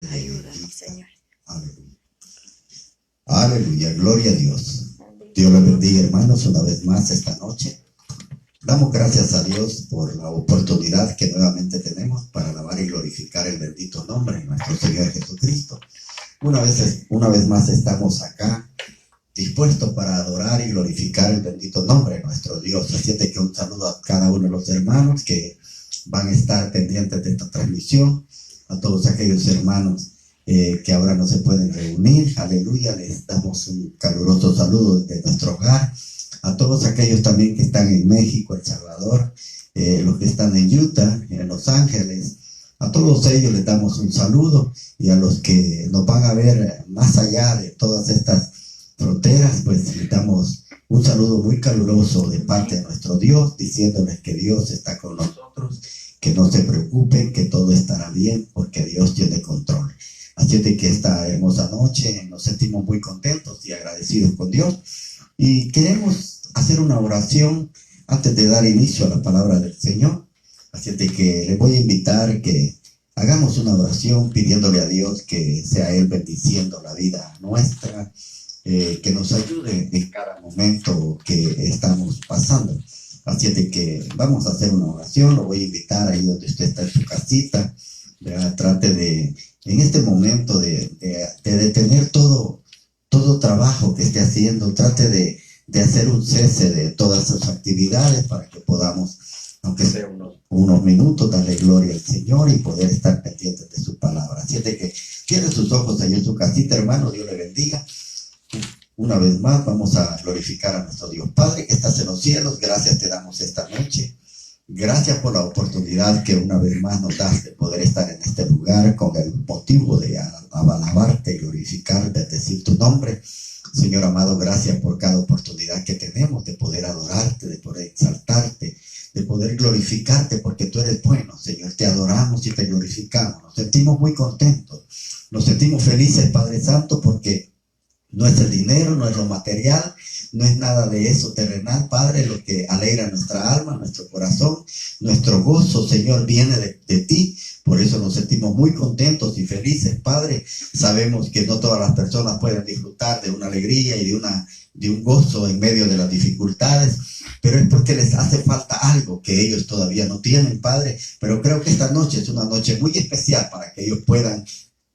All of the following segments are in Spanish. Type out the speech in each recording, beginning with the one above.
Ayúdanos, Señor. Aleluya. Aleluya, gloria a Dios. Dios les bendiga, hermanos, una vez más esta noche. Damos gracias a Dios por la oportunidad que nuevamente tenemos para alabar y glorificar el bendito nombre de nuestro Señor Jesucristo. Una vez más estamos acá dispuestos para adorar y glorificar el bendito nombre de nuestro Dios. Así es que un saludo a cada uno de los hermanos que van a estar pendientes de esta transmisión, a todos aquellos hermanos que ahora no se pueden reunir. Aleluya, les damos un caluroso saludo desde nuestro hogar. A todos aquellos también que están en México, El Salvador, los que están en Utah, en Los Ángeles, a todos ellos les damos un saludo, y a los que nos van a ver más allá de todas estas fronteras, pues les damos un saludo muy caluroso de parte de nuestro Dios, diciéndoles que Dios está con nosotros, que no se preocupen, que todo estará bien, porque Dios tiene control. Así de que esta hermosa noche nos sentimos muy contentos y agradecidos con Dios, y queremos hacer una oración antes de dar inicio a la palabra del Señor. Así de que les voy a invitar que hagamos una oración pidiéndole a Dios que sea Él bendiciendo la vida nuestra, que nos ayude en cada momento que estamos pasando. Así de que vamos a hacer una oración. Lo voy a invitar ahí donde usted está en su casita, ¿verdad? Trate de, en este momento, de detener todo trabajo que esté haciendo. Trate de hacer un cese de todas sus actividades para que podamos, aunque sea unos minutos, darle gloria al Señor y poder estar pendientes de su palabra. Así de que cierre sus ojos ahí en su casita, hermano. Dios le bendiga. Una vez más vamos a glorificar a nuestro Dios. Padre que estás en los cielos, gracias te damos esta noche. Gracias por la oportunidad que una vez más nos das de poder estar en este lugar con el motivo de alabarte y glorificar, de decir tu nombre. Señor amado, gracias por cada oportunidad que tenemos de poder adorarte, de poder exaltarte, de poder glorificarte, porque tú eres bueno, Señor. Te adoramos y te glorificamos. Nos sentimos muy contentos, nos sentimos felices, Padre Santo, porque no es el dinero, no es lo material, no es nada de eso terrenal, Padre, lo que alegra nuestra alma, nuestro corazón. Nuestro gozo, Señor, viene de ti. Por eso nos sentimos muy contentos y felices, Padre. Sabemos que no todas las personas pueden disfrutar de una alegría y de un gozo en medio de las dificultades, pero es porque les hace falta algo que ellos todavía no tienen, Padre. Pero creo que esta noche es una noche muy especial para que ellos puedan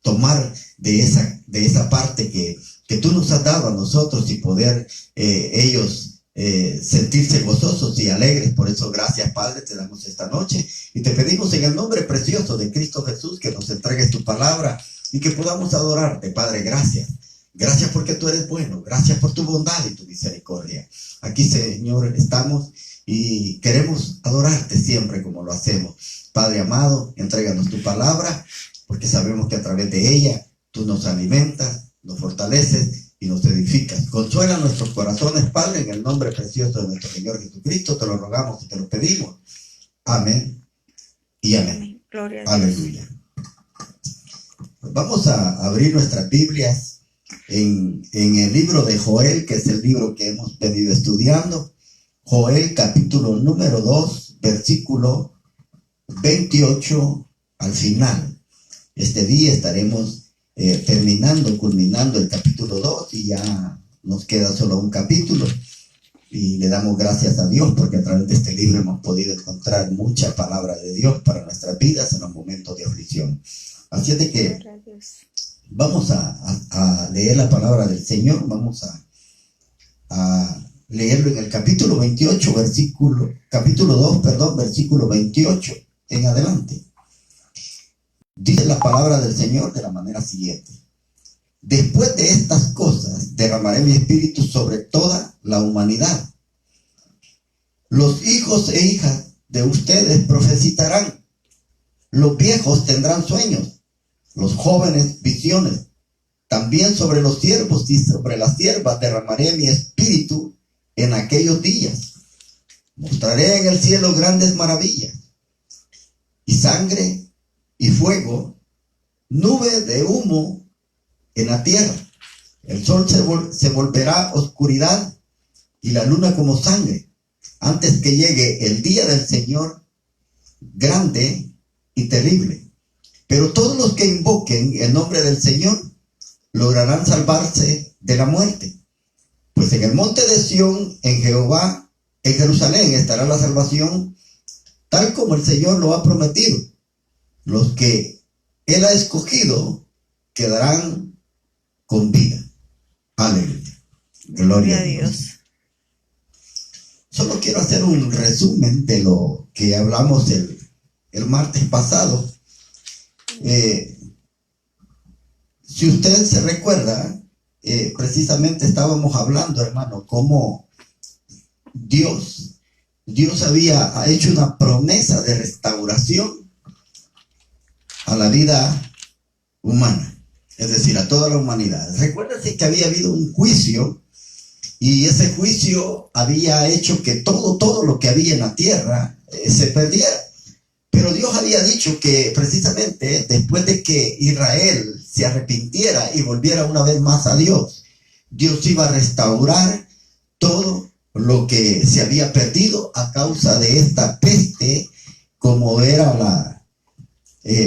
tomar de esa parte que tú nos has dado a nosotros y poder ellos sentirse gozosos y alegres. Por eso, gracias, Padre, te damos esta noche y te pedimos en el nombre precioso de Cristo Jesús que nos entregues tu palabra y que podamos adorarte, Padre. Gracias. Gracias porque tú eres bueno. Gracias por tu bondad y tu misericordia. Aquí, Señor, estamos y queremos adorarte siempre como lo hacemos. Padre amado, entréganos tu palabra, porque sabemos que a través de ella tú nos alimentas, nos fortaleces y nos edificas. Consuela nuestros corazones, Padre, en el nombre precioso de nuestro Señor Jesucristo. Te lo rogamos y te lo pedimos. Amén y amén. Amén. Gloria a Dios. Aleluya. Pues vamos a abrir nuestras Biblias en el libro de Joel, que es el libro que hemos venido estudiando. Joel, capítulo número 2, versículo 28 al final. Este día estaremos culminando el capítulo 2, y ya nos queda solo un capítulo, y le damos gracias a Dios porque a través de este libro hemos podido encontrar mucha palabra de Dios para nuestras vidas en los momentos de aflicción. Así es de que vamos a leer la palabra del Señor. Vamos a leerlo en el capítulo 28, capítulo 2, versículo 28 en adelante. Dice la palabra del Señor de la manera siguiente: después de estas cosas derramaré mi espíritu sobre toda la humanidad. Los hijos e hijas de ustedes profetizarán, los viejos tendrán sueños, los jóvenes visiones. También sobre los siervos y sobre las siervas derramaré mi espíritu en aquellos días. Mostraré en el cielo grandes maravillas, y sangre y fuego, nube de humo en la tierra. El sol se volverá oscuridad y la luna como sangre, antes que llegue el día del Señor grande y terrible. Pero todos los que invoquen el nombre del Señor lograrán salvarse de la muerte. Pues en el monte de Sión, en Jehová, en Jerusalén estará la salvación, tal como el Señor lo ha prometido. Los que Él ha escogido quedarán con vida. Aleluya. Gloria a Dios. Solo quiero hacer un resumen de lo que hablamos el martes pasado. Si usted se recuerda, precisamente estábamos hablando, hermano, cómo Dios había hecho una promesa de restauración a la vida humana, es decir, a toda la humanidad. Recuérdense que había habido un juicio y ese juicio había hecho que todo lo que había en la tierra se perdiera. Pero Dios había dicho que precisamente después de que Israel se arrepintiera y volviera una vez más a Dios, Dios iba a restaurar todo lo que se había perdido a causa de esta peste, como era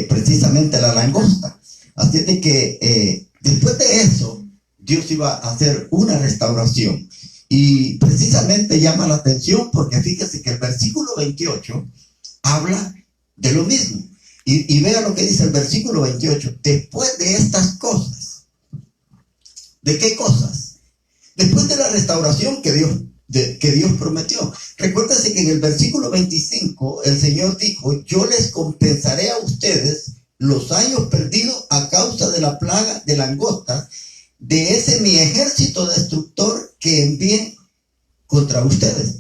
precisamente la langosta. Así de que después de eso, Dios iba a hacer una restauración. Y precisamente llama la atención porque fíjese que el versículo 28 habla de lo mismo. Y vea lo que dice el versículo 28. Después de estas cosas. ¿De qué cosas? Después de la restauración que Dios prometió. Recuérdense que en el versículo 25 el Señor dijo: yo les compensaré a ustedes los años perdidos a causa de la plaga de langostas, de ese mi ejército destructor que envié contra ustedes.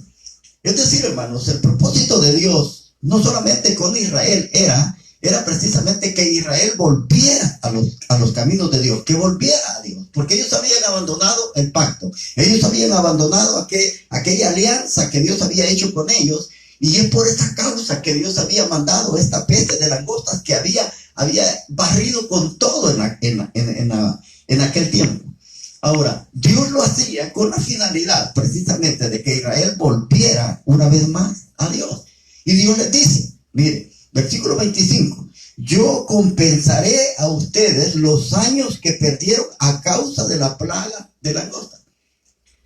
Es decir, hermanos, el propósito de Dios, no solamente con Israel, era precisamente que Israel volviera a los caminos de Dios, que volviera a Dios, porque ellos habían abandonado el pacto, ellos habían abandonado aquella alianza que Dios había hecho con ellos, y es por esa causa que Dios había mandado esta peste de langostas que había barrido con todo en aquel tiempo. Ahora, Dios lo hacía con la finalidad precisamente de que Israel volviera una vez más a Dios. Y Dios les dice, mire, versículo 25, yo compensaré a ustedes los años que perdieron a causa de la plaga de langosta.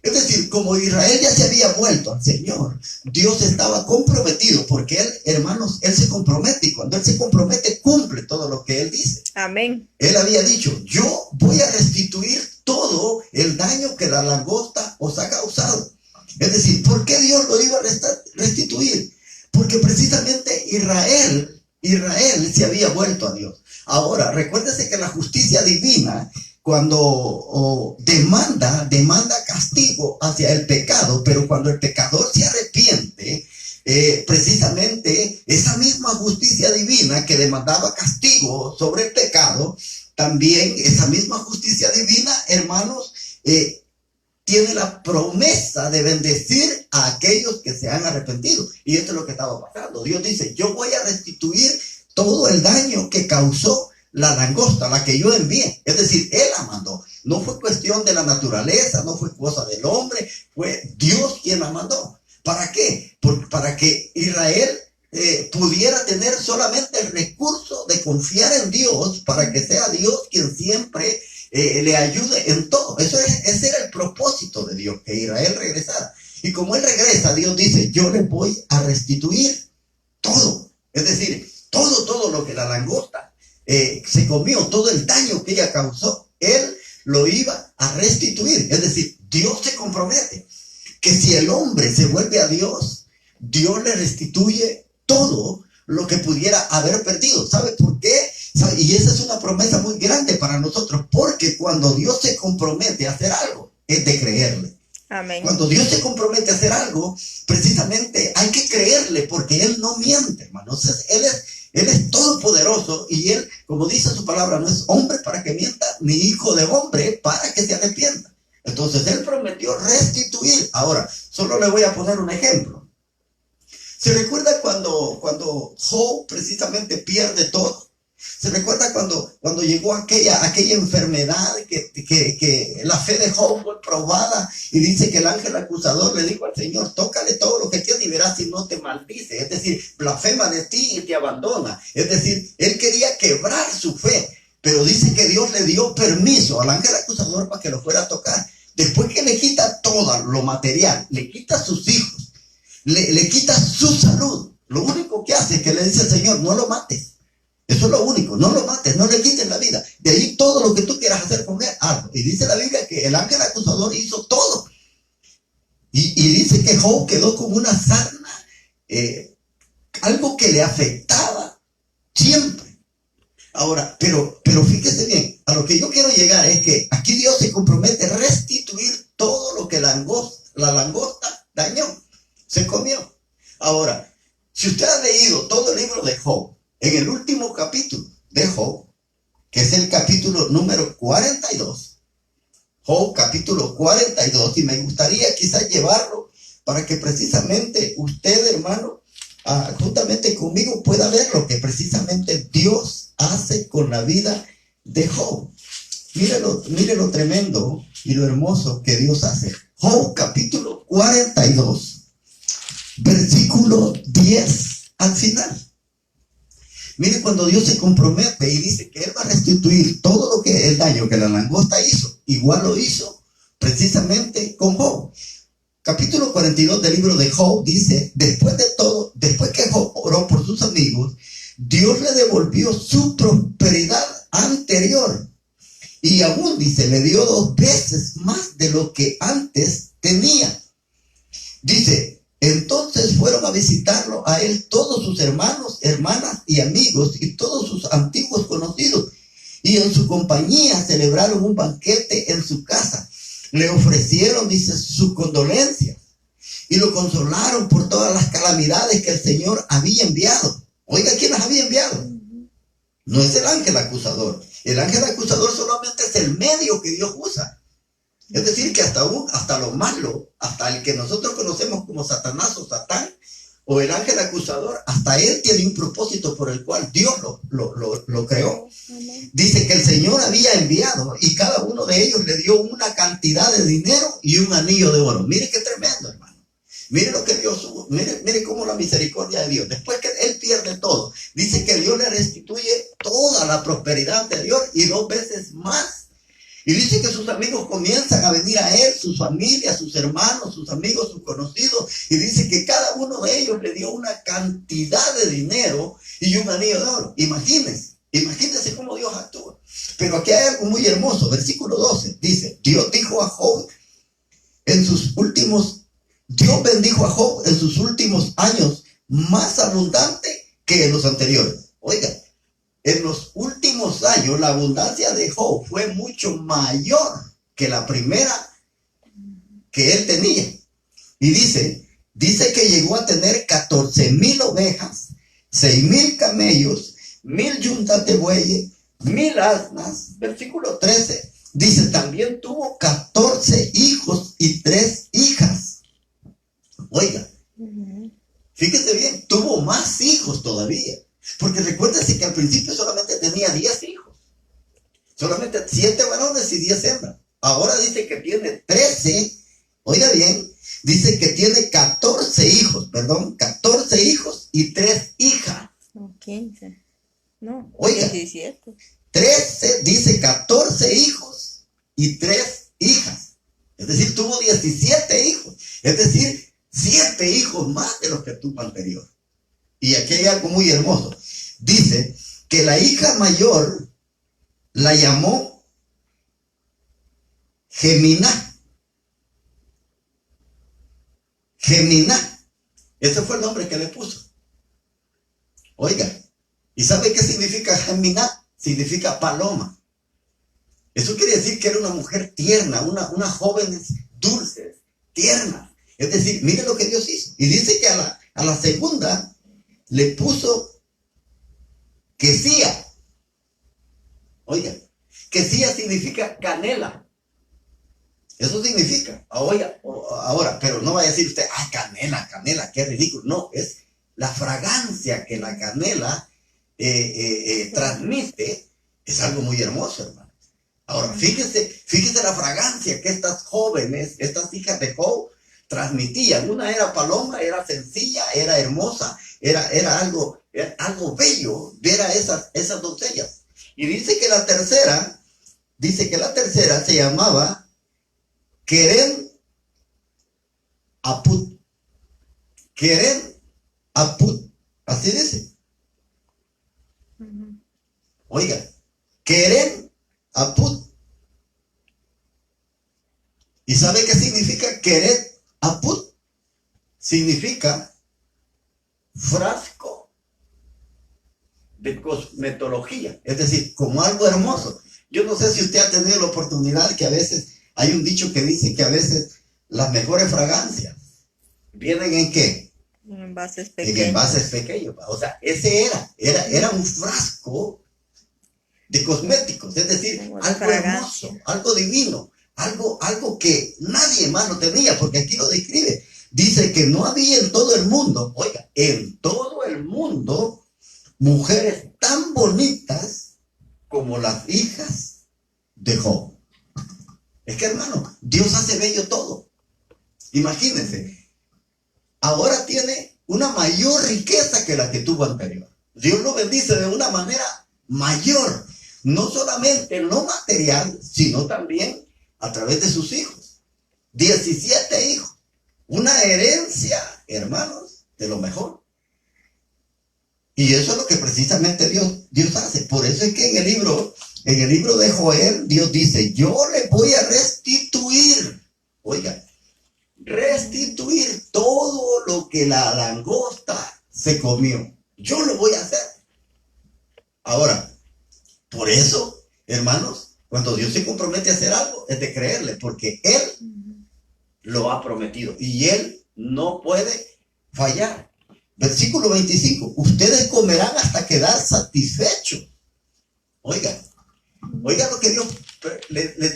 Es decir, como Israel ya se había vuelto al Señor, Dios estaba comprometido, porque Él, hermanos, Él se compromete, y cuando Él se compromete, cumple todo lo que Él dice. Amén. Él había dicho, yo voy a restituir todo el daño que la langosta os ha causado. Es decir, ¿por qué Dios lo iba a restituir? Porque precisamente Israel se había vuelto a Dios. Ahora, recuérdese que la justicia divina, cuando demanda castigo hacia el pecado, pero cuando el pecador se arrepiente, precisamente esa misma justicia divina que demandaba castigo sobre el pecado, también esa misma justicia divina, hermanos, tiene la promesa de bendecir a aquellos que se han arrepentido. Y esto es lo que estaba pasando. Dios dice, yo voy a restituir todo el daño que causó la langosta, la que yo envié. Es decir, Él la mandó. No fue cuestión de la naturaleza, no fue cosa del hombre, fue Dios quien la mandó. ¿Para qué? Para que Israel pudiera tener solamente el recurso de confiar en Dios, para que sea Dios quien siempre le ayude en todo. Ese era el propósito de Dios, que Israel regresara. Y como Él regresa, Dios dice, yo le voy a restituir todo. Es decir, todo lo que la langosta se comió, todo el daño que ella causó, Él lo iba a restituir. Es decir, Dios se compromete que si el hombre se vuelve a Dios, Dios le restituye todo lo que pudiera haber perdido. ¿Sabe por qué? Y esa es una promesa muy grande para nosotros, porque cuando Dios se compromete a hacer algo, es de creerle. Amén. Cuando Dios se compromete a hacer algo, precisamente hay que creerle, porque Él no miente, hermanos. Él es todopoderoso, y Él, como dice su palabra, no es hombre para que mienta, ni hijo de hombre para que se arrepienta. Entonces Él prometió restituir. Ahora, solo le voy a poner un ejemplo. ¿Se recuerda cuando Job precisamente pierde todo? ¿Se recuerda cuando llegó aquella enfermedad que la fe de Job fue probada? Y dice que el ángel acusador le dijo al Señor, tócale todo lo que tiene y verás si no te maldice. Es decir, blasfema de ti y te abandona. Es decir, él quería quebrar su fe. Pero dice que Dios le dio permiso al ángel acusador para que lo fuera a tocar. Después que le quita todo lo material, le quita sus hijos, le quita su salud. Lo único que hace es que le dice al Señor, no lo mates. Eso es lo único, no lo mates, no le quites la vida. De ahí todo lo que tú quieras hacer con él, hazlo. Y dice la Biblia que el ángel acusador hizo todo. Y dice que Job quedó como una sarna, algo que le afectaba siempre. Ahora, pero fíjese bien, a lo que yo quiero llegar es que aquí Dios se compromete a restituir todo lo que la langosta dañó, se comió. Ahora, si usted ha leído todo el libro de Job, en el último capítulo de Job, que es el capítulo número 42, Job capítulo 42, y me gustaría quizás llevarlo para que precisamente usted, hermano, juntamente conmigo pueda ver lo que precisamente Dios hace con la vida de Job. Mire lo tremendo y lo hermoso que Dios hace. Job capítulo 42, versículo 10 al final. Mire cuando Dios se compromete y dice que Él va a restituir todo lo que el daño que la langosta hizo, igual lo hizo precisamente con Job. Capítulo 42 del libro de Job dice, después de todo, después que Job oró por sus amigos, Dios le devolvió su prosperidad anterior. Y aún dice, le dio 2 veces más de lo que antes tenía. Dice, entonces fueron a visitarlo a él todos sus hermanos, hermanas y amigos y todos sus antiguos conocidos. Y en su compañía celebraron un banquete en su casa. Le ofrecieron, dice, sus condolencias y lo consolaron por todas las calamidades que el Señor había enviado. Oiga, ¿quién las había enviado? No es el ángel acusador. El ángel acusador solamente es el medio que Dios usa. Es decir, que hasta lo malo, hasta el que nosotros conocemos como Satanás o Satán, o el ángel acusador, hasta él tiene un propósito por el cual Dios lo creó. Dice que el Señor había enviado y cada uno de ellos le dio una cantidad de dinero y un anillo de oro. Mire qué tremendo, hermano. Mire lo que Dios, mire cómo la misericordia de Dios, después que él pierde todo, dice que Dios le restituye toda la prosperidad anterior y 2 veces más. Y dice que sus amigos comienzan a venir a él, sus familias, sus hermanos, sus amigos, sus conocidos. Y dice que cada uno de ellos le dio una cantidad de dinero y un anillo de oro. Imagínense cómo Dios actúa. Pero aquí hay algo muy hermoso. Versículo 12 dice, Dios bendijo a Job en sus últimos años más abundante que en los anteriores. Oiga. En los últimos años, la abundancia de Job fue mucho mayor que la primera que él tenía. Y dice que llegó a tener 14,000 ovejas, 6,000 camellos, 1,000 yuntas de bueyes, 1,000 asnas. Versículo 13. Dice, también tuvo 14 hijos y 3 hijas. Oiga, fíjese bien, tuvo más hijos todavía. Porque recuérdese que al principio solamente tenía 10 hijos. Solamente 7 varones y 10 hembras. Ahora dice que tiene 13. Oiga bien, dice que tiene 14 hijos y 3 hijas. No, 15. No, oiga, 17. 13, dice 14 hijos y 3 hijas. Es decir, tuvo 17 hijos. Es decir, 7 hijos más de los que tuvo anterior. Y aquí hay algo muy hermoso. Dice que la hija mayor la llamó Geminá. Ese fue el nombre que le puso. Oiga, ¿y sabe qué significa Geminá? Significa paloma. Eso quiere decir que era una mujer tierna, una joven dulce, tierna. Es decir, mire lo que Dios hizo. Y dice que a la segunda le puso Quesía. Oiga, Quesía significa canela. Eso significa. Ahora, pero no vaya a decir usted, canela, qué ridículo. No, es la fragancia que la canela transmite, es algo muy hermoso, hermano. Ahora, fíjese la fragancia que estas jóvenes, estas hijas de Job, transmitían. Una era paloma, era sencilla, era hermosa, era algo bello ver a esas doncellas. Y dice que la tercera se llamaba Keren Aput. Keren Aput. Así dice. Oiga, Keren Aput. ¿Y sabe qué significa Keren Aput? Significa frasco de cosmetología, es decir, como algo hermoso. Yo no sé si usted ha tenido la oportunidad, que a veces hay un dicho que dice que a veces las mejores fragancias vienen ¿en qué? En envases pequeños. En envases pequeños. O sea, ese era un frasco de cosméticos, es decir, Como algo fragancia. hermoso, algo divino, algo que nadie más lo tenía, porque aquí lo describe. Dice que no había en todo el mundo, oiga, en todo el mundo, mujeres tan bonitas como las hijas de Job. Es que, hermano, Dios hace bello todo. Imagínense, ahora tiene una mayor riqueza que la que tuvo anterior. Dios lo bendice de una manera mayor, no solamente en lo material, sino también a través de sus hijos. 17 hijos. Una herencia, hermanos, de lo mejor. Y eso es lo que precisamente Dios hace. Por eso es que en el libro de Joel, Dios dice, yo le voy a restituir. Oiga, restituir todo lo que la langosta se comió. Yo lo voy a hacer. Ahora, por eso, hermanos, cuando Dios se compromete a hacer algo, es de creerle, porque Él lo ha prometido y Él no puede fallar. Versículo 25, ustedes comerán hasta quedar satisfechos. Oiga lo que Dios le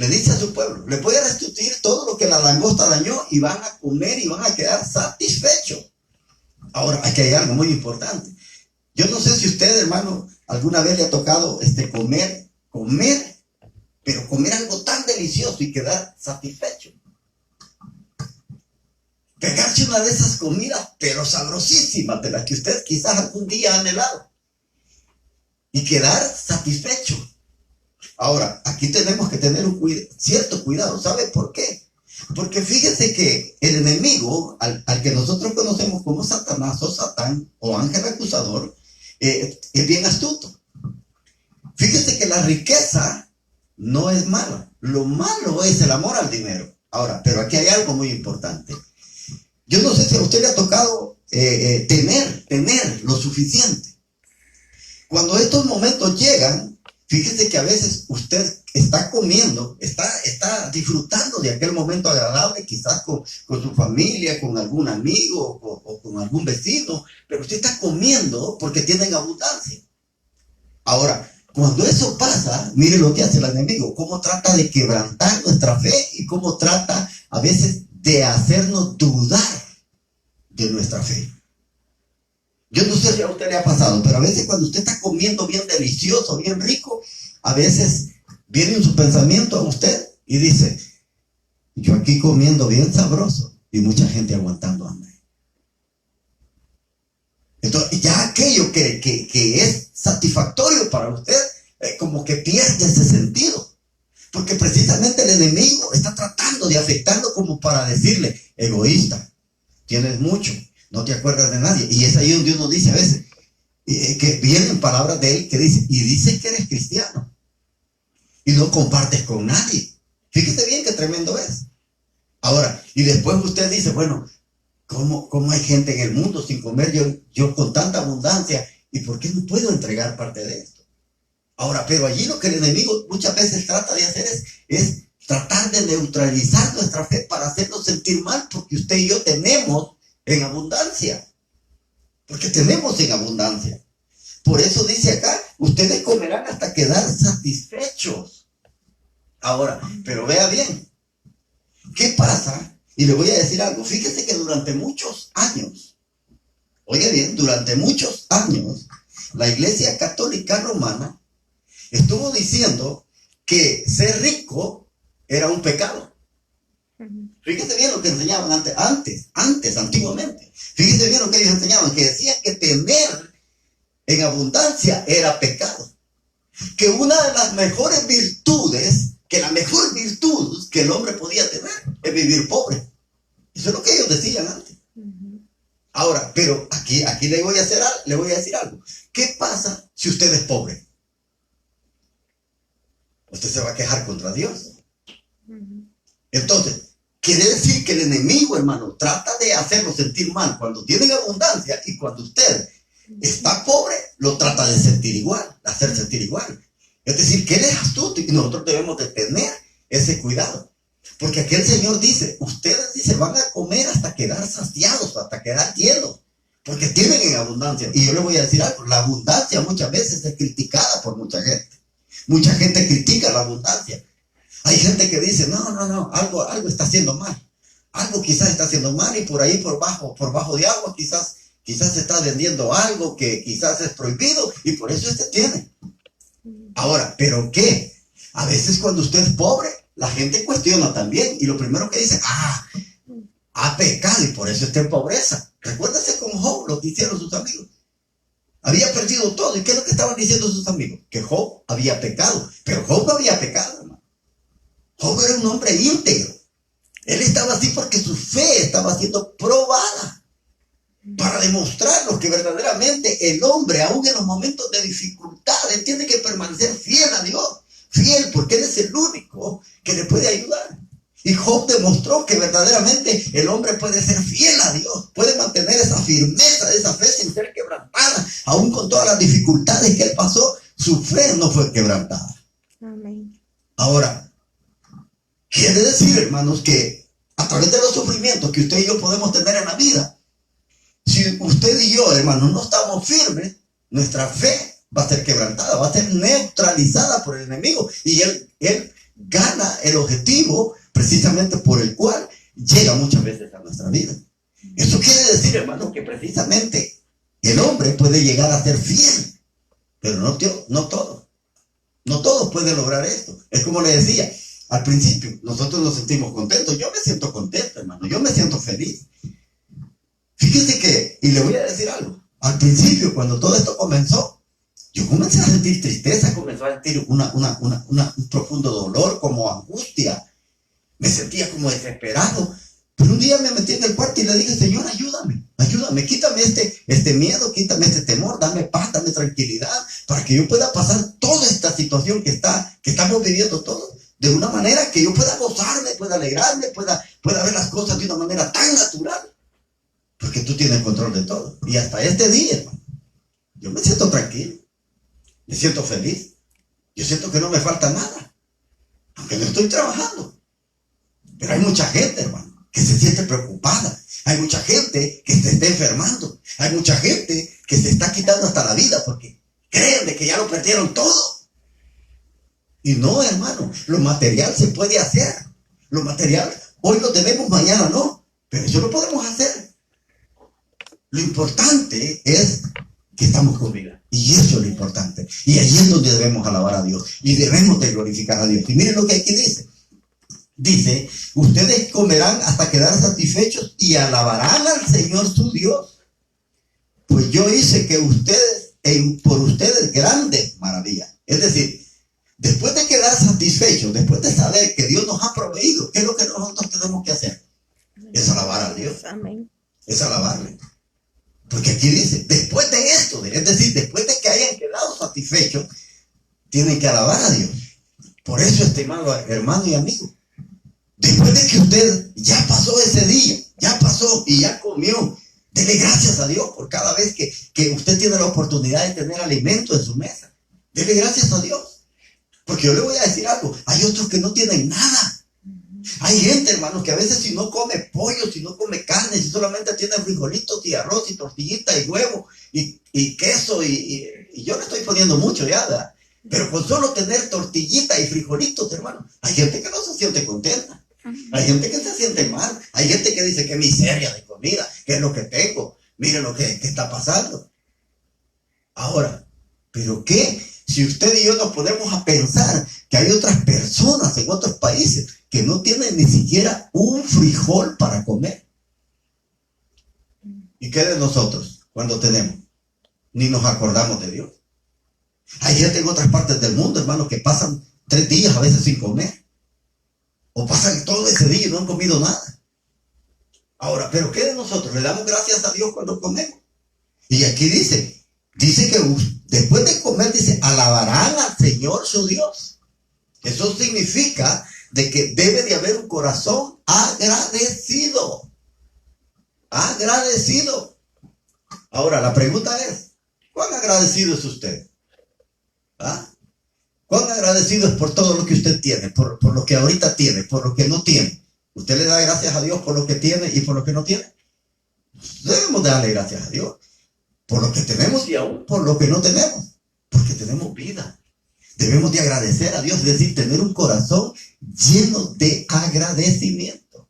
dice a su pueblo, le puede restituir todo lo que la langosta dañó y van a comer y van a quedar satisfechos. Ahora, aquí hay algo muy importante. Yo no sé si usted, hermano, alguna vez le ha tocado comer, pero comer algo tan delicioso y quedar satisfecho. Pegarse una de esas comidas, pero sabrosísimas, de las que usted quizás algún día ha anhelado. Y quedar satisfecho. Ahora, aquí tenemos que tener cierto cuidado. ¿Sabe por qué? Porque fíjese que el enemigo, al que nosotros conocemos como Satanás o Satán o ángel acusador, es bien astuto. Fíjese que la riqueza no es mala. Lo malo es el amor al dinero. Ahora, pero aquí hay algo muy importante. Yo no sé si a usted le ha tocado tener lo suficiente. Cuando estos momentos llegan, fíjese que a veces usted está comiendo, está disfrutando de aquel momento agradable, quizás con su familia, con algún amigo o con algún vecino, pero usted está comiendo porque tienen abundancia. Ahora, cuando eso pasa, mire lo que hace el enemigo, cómo trata de quebrantar nuestra fe y cómo trata a veces de hacernos dudar de nuestra fe. Yo no sé si a usted le ha pasado, pero a veces cuando usted está comiendo bien delicioso, bien rico, a veces viene en su pensamiento a usted y dice, yo aquí comiendo bien sabroso y mucha gente aguantando hambre. Entonces ya aquello que es satisfactorio para usted, como que pierde ese sentido. Porque precisamente el enemigo está tratando de afectarlo como para decirle, egoísta, tienes mucho, no te acuerdas de nadie. Y es ahí donde uno dice a veces, que vienen palabras de él que dicen, y dices que eres cristiano y no compartes con nadie. Fíjese bien qué tremendo es. Ahora, y después usted dice, bueno, ¿cómo hay gente en el mundo sin comer yo con tanta abundancia? ¿Y por qué no puedo entregar parte de esto? Ahora, pero allí lo que el enemigo muchas veces trata de hacer es tratar de neutralizar nuestra fe para hacernos sentir mal, porque usted y yo tenemos en abundancia. Porque tenemos en abundancia. Por eso dice acá, ustedes comerán hasta quedar satisfechos. Ahora, pero vea bien, ¿qué pasa? Y le voy a decir algo. Fíjese que durante muchos años, oiga bien, durante muchos años, la Iglesia Católica Romana estuvo diciendo que ser rico era un pecado. Fíjese bien lo que enseñaban antiguamente. Fíjese bien lo que ellos enseñaban, que decían que tener en abundancia era pecado. Que una de las mejores virtudes, que la mejor virtud que el hombre podía tener es vivir pobre. Eso es lo que ellos decían antes. Ahora, pero aquí le voy a decir algo. ¿Qué pasa si usted es pobre? Usted se va a quejar contra Dios. Entonces, quiere decir que el enemigo, hermano, trata de hacerlo sentir mal cuando tiene abundancia, y cuando usted está pobre, lo trata de sentir igual, de hacer sentir igual. Es decir, que él es astuto y nosotros debemos de tener ese cuidado. Porque aquí el Señor dice, ustedes van a comer hasta quedar saciados, hasta quedar llenos, porque tienen en abundancia. Y yo le voy a decir algo, la abundancia muchas veces es criticada por mucha gente. Mucha gente critica la abundancia. Hay gente que dice, no, algo está haciendo mal. Algo quizás está haciendo mal, y por ahí por bajo de agua quizás se está vendiendo algo que quizás es prohibido, y por eso tiene. Ahora, ¿pero qué? A veces cuando usted es pobre, la gente cuestiona también, y lo primero que dice, ha pecado y por eso está en pobreza. Recuérdese con Job, lo que hicieron sus amigos. Había perdido todo. ¿Y qué es lo que estaban diciendo sus amigos? Que Job había pecado. Pero Job no había pecado, hermano. Job era un hombre íntegro. Él estaba así porque su fe estaba siendo probada, para demostrarnos que verdaderamente el hombre, aún en los momentos de dificultad, él tiene que permanecer fiel a Dios. Fiel, porque Él es el único que le puede ayudar. Y Job demostró que verdaderamente el hombre puede ser fiel a Dios, puede mantener esa firmeza, esa fe sin ser quebrantada. Aún con todas las dificultades que él pasó, su fe no fue quebrantada. Amén. Ahora, quiere decir, hermanos, que a través de los sufrimientos que usted y yo podemos tener en la vida, si usted y yo, hermanos, no estamos firmes, nuestra fe va a ser quebrantada, va a ser neutralizada por el enemigo, y él gana el objetivo precisamente por el cual llega muchas veces a nuestra vida. Eso quiere decir, hermano, que precisamente el hombre puede llegar a ser fiel, pero no todo. No todos pueden lograr esto. Es como le decía, al principio nosotros nos sentimos contentos. Yo me siento contento, hermano, yo me siento feliz. Fíjese que, y le voy a decir algo, al principio cuando todo esto comenzó, yo comencé a sentir tristeza, comencé a sentir un profundo dolor, como angustia. Me sentía como desesperado. Pero un día me metí en el cuarto y le dije, Señor, ayúdame, quítame este miedo, quítame este temor, dame paz, dame tranquilidad, para que yo pueda pasar toda esta situación que estamos viviendo todos, de una manera que yo pueda gozarme, pueda alegrarme, pueda ver las cosas de una manera tan natural, porque tú tienes control de todo. Y hasta este día, hermano, yo me siento tranquilo, me siento feliz, yo siento que no me falta nada, aunque no estoy trabajando. Pero hay mucha gente, hermano, que se siente preocupada. Hay mucha gente que se está enfermando. Hay mucha gente que se está quitando hasta la vida porque creen de que ya lo perdieron todo. Y no, hermano, lo material se puede hacer. Lo material, hoy lo tenemos, mañana no. Pero eso lo podemos hacer. Lo importante es que estamos con vida. Y eso es lo importante. Y ahí es donde debemos alabar a Dios. Y debemos de glorificar a Dios. Y miren lo que aquí dice. Dice, ustedes comerán hasta quedar satisfechos y alabarán al Señor su Dios. Pues yo hice que ustedes, por ustedes, grandes maravillas. Es decir, después de quedar satisfechos, después de saber que Dios nos ha proveído, ¿qué es lo que nosotros tenemos que hacer? Es alabar a Dios. Amén. Es alabarle. Porque aquí dice, después de esto, es decir, después de que hayan quedado satisfechos, tienen que alabar a Dios. Por eso, estimado hermano y amigo, después de que usted ya pasó ese día, ya pasó y ya comió, dele gracias a Dios por cada vez que usted tiene la oportunidad de tener alimento en su mesa. Dele gracias a Dios. Porque yo le voy a decir algo, hay otros que no tienen nada. Hay gente, hermanos, que a veces si no come pollo, si no come carne, si solamente tiene frijolitos y arroz y tortillita y huevo y queso y yo le estoy poniendo mucho ya, ¿verdad? Pero con solo tener tortillita y frijolitos, hermano, hay gente que no se siente contenta. Hay gente que se siente mal. Hay gente que dice que miseria de comida, que es lo que tengo. Miren lo que está pasando. Ahora, ¿pero qué? Si usted y yo nos ponemos a pensar que hay otras personas en otros países que no tienen ni siquiera un frijol para comer. ¿Y qué de nosotros cuando tenemos? Ni nos acordamos de Dios. Hay gente en otras partes del mundo, hermano, que pasan 3 días a veces sin comer. O pasan todo ese día y no han comido nada. Ahora, ¿pero qué de nosotros? Le damos gracias a Dios cuando comemos. Y aquí dice que después de comer, dice, alabarán al Señor su Dios. Eso significa de que debe de haber un corazón agradecido. Agradecido. Ahora, la pregunta es, ¿cuán agradecido es usted? ¿Ah? ¿Cuán agradecido es por todo lo que usted tiene? Por lo que ahorita tiene, por lo que no tiene. ¿Usted le da gracias a Dios por lo que tiene y por lo que no tiene? Debemos darle gracias a Dios por lo que tenemos y aún por lo que no tenemos, porque tenemos vida. Debemos de agradecer a Dios, es decir, tener un corazón lleno de agradecimiento.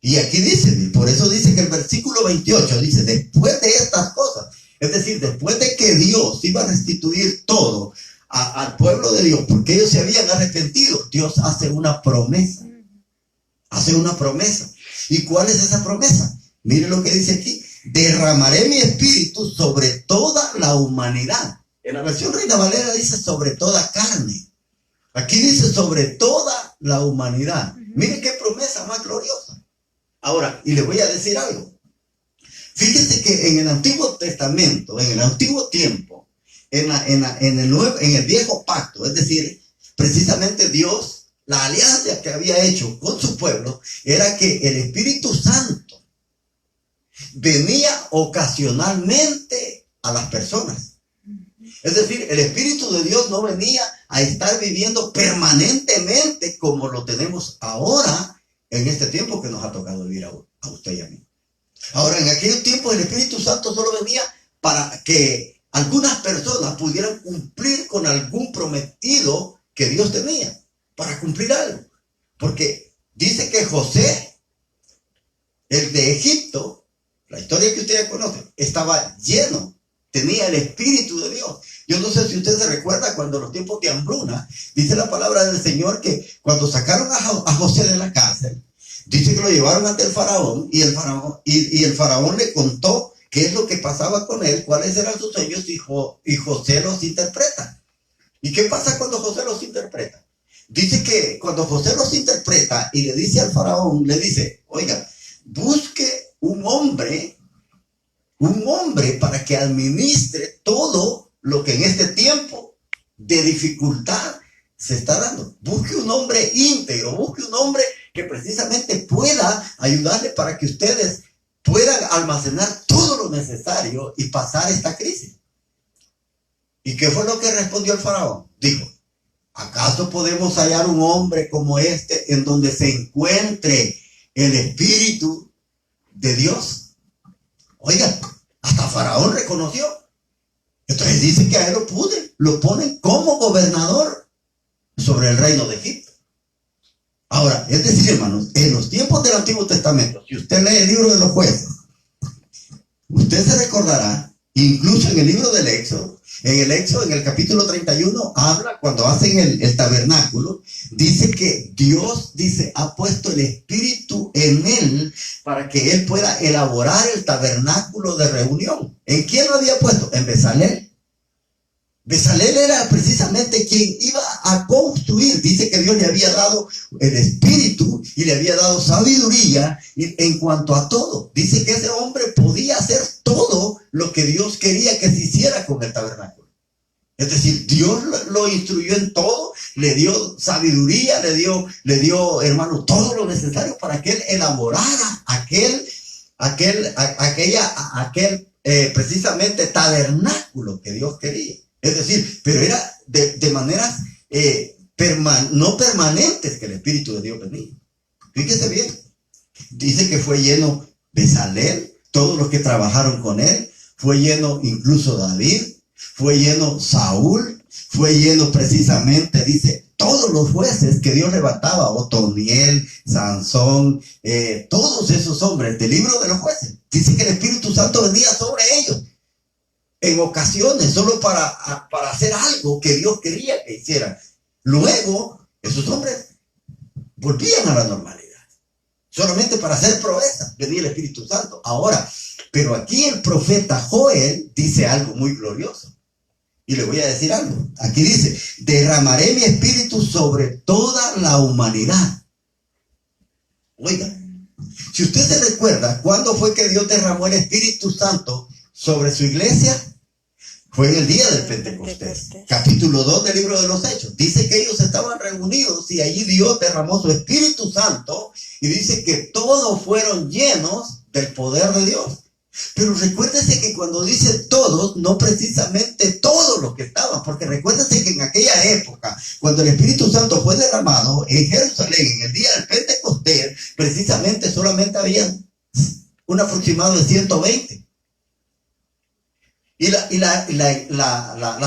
Y aquí dice, por eso dice que el versículo 28 dice, después de estas cosas, es decir, después de que Dios iba a restituir todo al pueblo de Dios, porque ellos se habían arrepentido, Dios hace una promesa. Hace una promesa. ¿Y cuál es esa promesa? Mire lo que dice aquí. Derramaré mi espíritu sobre toda la humanidad. En la versión Reina Valera dice sobre toda carne. Aquí dice sobre toda la humanidad. Mire qué promesa más gloriosa. Ahora, y le voy a decir algo. Fíjese que en el Antiguo Testamento, en el Antiguo Tiempo, en el Viejo Pacto, es decir, precisamente Dios, la alianza que había hecho con su pueblo, era que el Espíritu Santo venía ocasionalmente a las personas. Es decir, el Espíritu de Dios no venía a estar viviendo permanentemente como lo tenemos ahora en este tiempo que nos ha tocado vivir a usted y a mí. Ahora, en aquellos tiempos el Espíritu Santo solo venía para que algunas personas pudieran cumplir con algún prometido que Dios tenía, para cumplir algo. Porque dice que José, el de Egipto, la historia que ustedes conocen, estaba lleno, tenía el Espíritu de Dios. Yo no sé si usted se recuerda cuando en los tiempos de hambruna, dice la palabra del Señor que cuando sacaron a José de la cárcel, dice que lo llevaron ante el faraón y el faraón le contó qué es lo que pasaba con él, cuáles eran sus sueños y José los interpreta. ¿Y qué pasa cuando José los interpreta? Dice que cuando José los interpreta y le dice al faraón, le dice, oiga, busque un hombre para que administre todo lo que en este tiempo de dificultad se está dando. Busque un hombre íntegro, busque un hombre que precisamente pueda ayudarle para que ustedes puedan almacenar todo lo necesario y pasar esta crisis. ¿Y qué fue lo que respondió el faraón? Dijo, ¿acaso podemos hallar un hombre como este en donde se encuentre el Espíritu de Dios? Oigan, hasta Faraón reconoció. Entonces dice que a él lo ponen como gobernador sobre el reino de Egipto. Ahora, es decir, hermanos, en los tiempos del Antiguo Testamento, si usted lee el libro de los jueces, usted se recordará, incluso en el libro del Éxodo, en el capítulo 31, habla cuando hacen el tabernáculo, dice que Dios, ha puesto el Espíritu en él para que él pueda elaborar el tabernáculo de reunión. ¿En quién lo había puesto? En Bezalel. Bezalel era precisamente quien iba a construir. Dice que Dios le había dado el Espíritu y le había dado sabiduría en cuanto a todo. Dice que ese hombre podía hacer todo lo que Dios quería que se hiciera con el tabernáculo. Es decir, Dios lo instruyó en todo, le dio sabiduría, le dio, hermano, todo lo necesario para que él elaborara precisamente tabernáculo que Dios quería. Es decir, pero era de maneras no permanentes que el Espíritu de Dios venía. Fíjese bien, dice que fue lleno Bezalel, todos los que trabajaron con él, fue lleno incluso David, fue lleno Saúl, fue lleno precisamente, dice, todos los jueces que Dios levantaba, Otoniel, Sansón, todos esos hombres del libro de los jueces. Dice que el Espíritu Santo venía sobre ellos. en ocasiones, solo para hacer algo que Dios quería que hicieran. Luego, esos hombres volvían a la normalidad. Solamente para hacer proezas venía el Espíritu Santo. Ahora, pero aquí el profeta Joel dice algo muy glorioso. Y le voy a decir algo. Aquí dice, derramaré mi espíritu sobre toda la humanidad. Oiga, si usted se recuerda, ¿cuándo fue que Dios derramó el Espíritu Santo sobre su iglesia? Fue en el día del Pentecostés. Capítulo 2 del libro de los Hechos. Dice que ellos estaban reunidos y allí Dios derramó su Espíritu Santo y dice que todos fueron llenos del poder de Dios. Pero recuérdese que cuando dice todos, no precisamente todos los que estaban, porque recuérdese que en aquella época, cuando el Espíritu Santo fue derramado en Jerusalén, en el día del Pentecostés, precisamente solamente había un aproximado de 120. Y la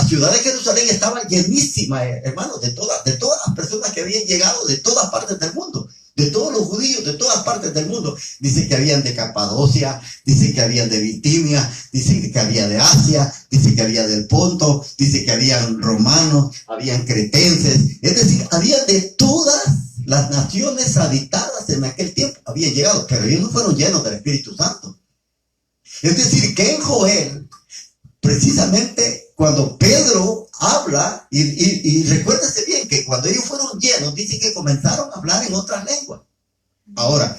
ciudad de Jerusalén estaba llenísima, hermanos, de todas las personas que habían llegado de todas partes del mundo, de todos los judíos de todas partes del mundo. Dice que habían de Capadocia, dice que habían de Bitinia, dice que había de Asia, dice que había del Ponto, dice que habían romanos, habían cretenses, es decir, había de todas las naciones habitadas en aquel tiempo, habían llegado, pero ellos no fueron llenos del Espíritu Santo. Es decir, que en Joel, precisamente cuando Pedro habla, y recuérdese bien que cuando ellos fueron llenos, dice que comenzaron a hablar en otras lenguas. Ahora,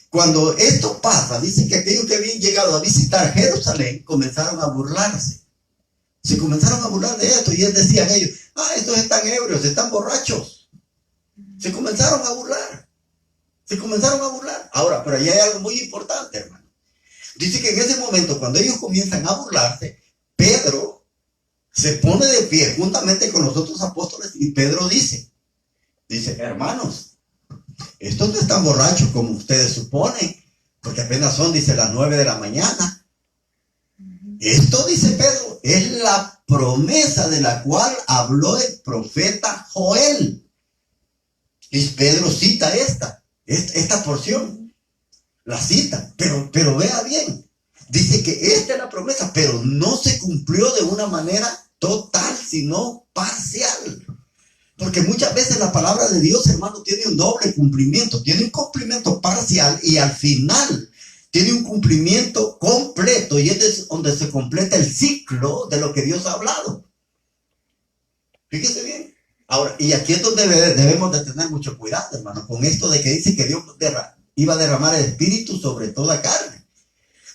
cuando esto pasa, dice que aquellos que habían llegado a visitar Jerusalén comenzaron a burlarse. Se comenzaron a burlar de esto y decían ellos, estos están ebrios, están borrachos. Se comenzaron a burlar. Ahora, pero ahí hay algo muy importante, hermano. Dice que en ese momento, cuando ellos comienzan a burlarse, Pedro se pone de pie juntamente con los otros apóstoles y Pedro dice, hermanos, estos no están borrachos como ustedes suponen, porque apenas son, dice, las 9 de la mañana. Esto, dice Pedro, es la promesa de la cual habló el profeta Joel. Y Pedro cita esta porción, la cita, pero vea bien. Dice que esta es la promesa, pero no se cumplió de una manera total, sino parcial. Porque muchas veces la palabra de Dios, hermano, tiene un doble cumplimiento. Tiene un cumplimiento parcial y al final tiene un cumplimiento completo. Y es donde se completa el ciclo de lo que Dios ha hablado. Fíjese bien. Ahora, y aquí es donde debemos de tener mucho cuidado, hermano, con esto de que dice que Dios iba a derramar el Espíritu sobre toda carne.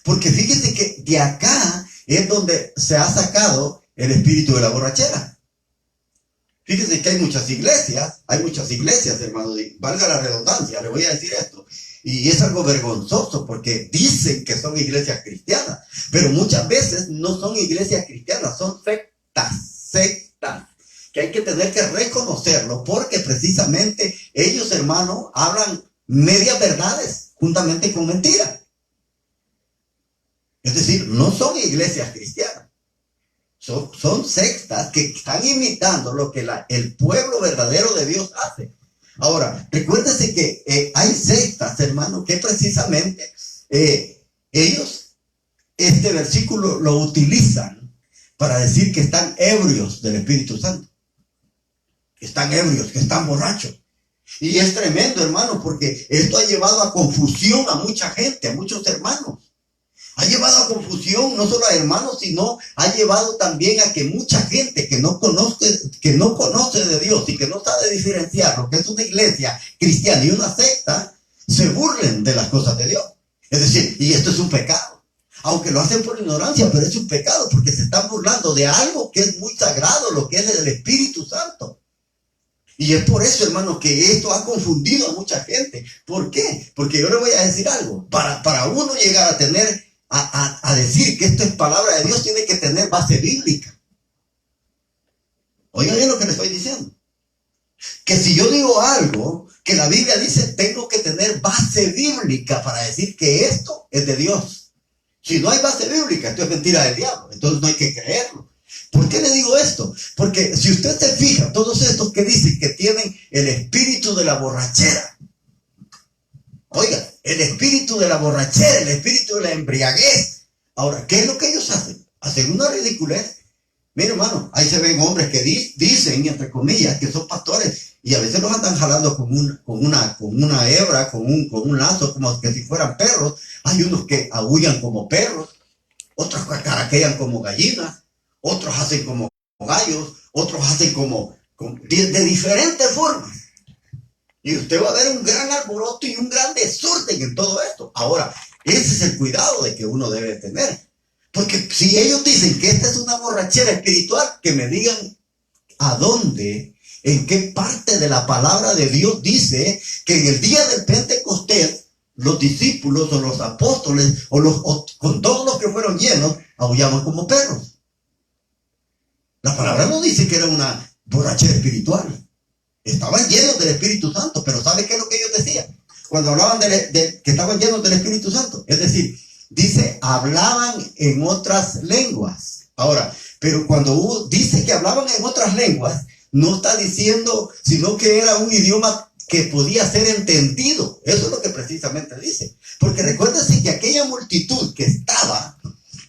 Porque fíjese que de acá es donde se ha sacado el espíritu de la borrachera. Fíjese que hay muchas iglesias, hermano, valga la redundancia, le voy a decir esto. Y es algo vergonzoso porque dicen que son iglesias cristianas, pero muchas veces no son iglesias cristianas, son sectas, que hay que tener que reconocerlo porque precisamente ellos, hermano, hablan medias verdades juntamente con mentiras. Es decir, no son iglesias cristianas. Son sectas que están imitando lo que el pueblo verdadero de Dios hace. Ahora, recuérdese que hay sectas, hermano, que precisamente ellos, este versículo lo utilizan para decir que están ebrios del Espíritu Santo. Que están ebrios, que están borrachos. Y es tremendo, hermano, porque esto ha llevado a confusión a mucha gente, a muchos hermanos. Ha llevado a confusión no solo a hermanos, sino ha llevado también a que mucha gente que no conoce de Dios y que no sabe diferenciar lo que es una iglesia cristiana y una secta, se burlen de las cosas de Dios. Es decir, y esto es un pecado. Aunque lo hacen por ignorancia, pero es un pecado porque se están burlando de algo que es muy sagrado, lo que es el Espíritu Santo. Y es por eso, hermano, que esto ha confundido a mucha gente. ¿Por qué? Porque yo le voy a decir algo. Para uno llegar a tener a decir que esto es palabra de Dios, tiene que tener base bíblica. Oigan bien lo que le estoy diciendo. Que si yo digo algo que la Biblia dice, tengo que tener base bíblica para decir que esto es de Dios. Si no hay base bíblica, esto es mentira del diablo. Entonces no hay que creerlo. ¿Por qué le digo esto? Porque si usted se fija, todos estos que dicen que tienen el espíritu de la borrachera, oiga, el espíritu de la borrachera, el espíritu de la embriaguez. Ahora, ¿qué es lo que ellos hacen? Hacen una ridiculez. Mira, hermano, ahí se ven hombres que dicen, entre comillas, que son pastores y a veces los andan jalando con una hebra, con un lazo, como que si fueran perros. Hay unos que aullan como perros, otros caraquean como gallinas, otros hacen como gallos, otros hacen de diferentes formas. Y usted va a ver un gran alboroto y un gran desorden en todo esto. Ahora, ese es el cuidado de que uno debe tener. Porque si ellos dicen que esta es una borrachera espiritual, que me digan a dónde, en qué parte de la palabra de Dios dice que en el día del Pentecostés los discípulos o los apóstoles o con todos los que fueron llenos aullaban como perros. La palabra no dice que era una borrachera espiritual. Estaban llenos del Espíritu Santo, pero ¿sabe qué es lo que ellos decían? Cuando hablaban de que estaban llenos del Espíritu Santo. Es decir, dice, hablaban en otras lenguas. Ahora, pero cuando dice que hablaban en otras lenguas, no está diciendo, sino que era un idioma que podía ser entendido. Eso es lo que precisamente dice. Porque recuérdense que aquella multitud que estaba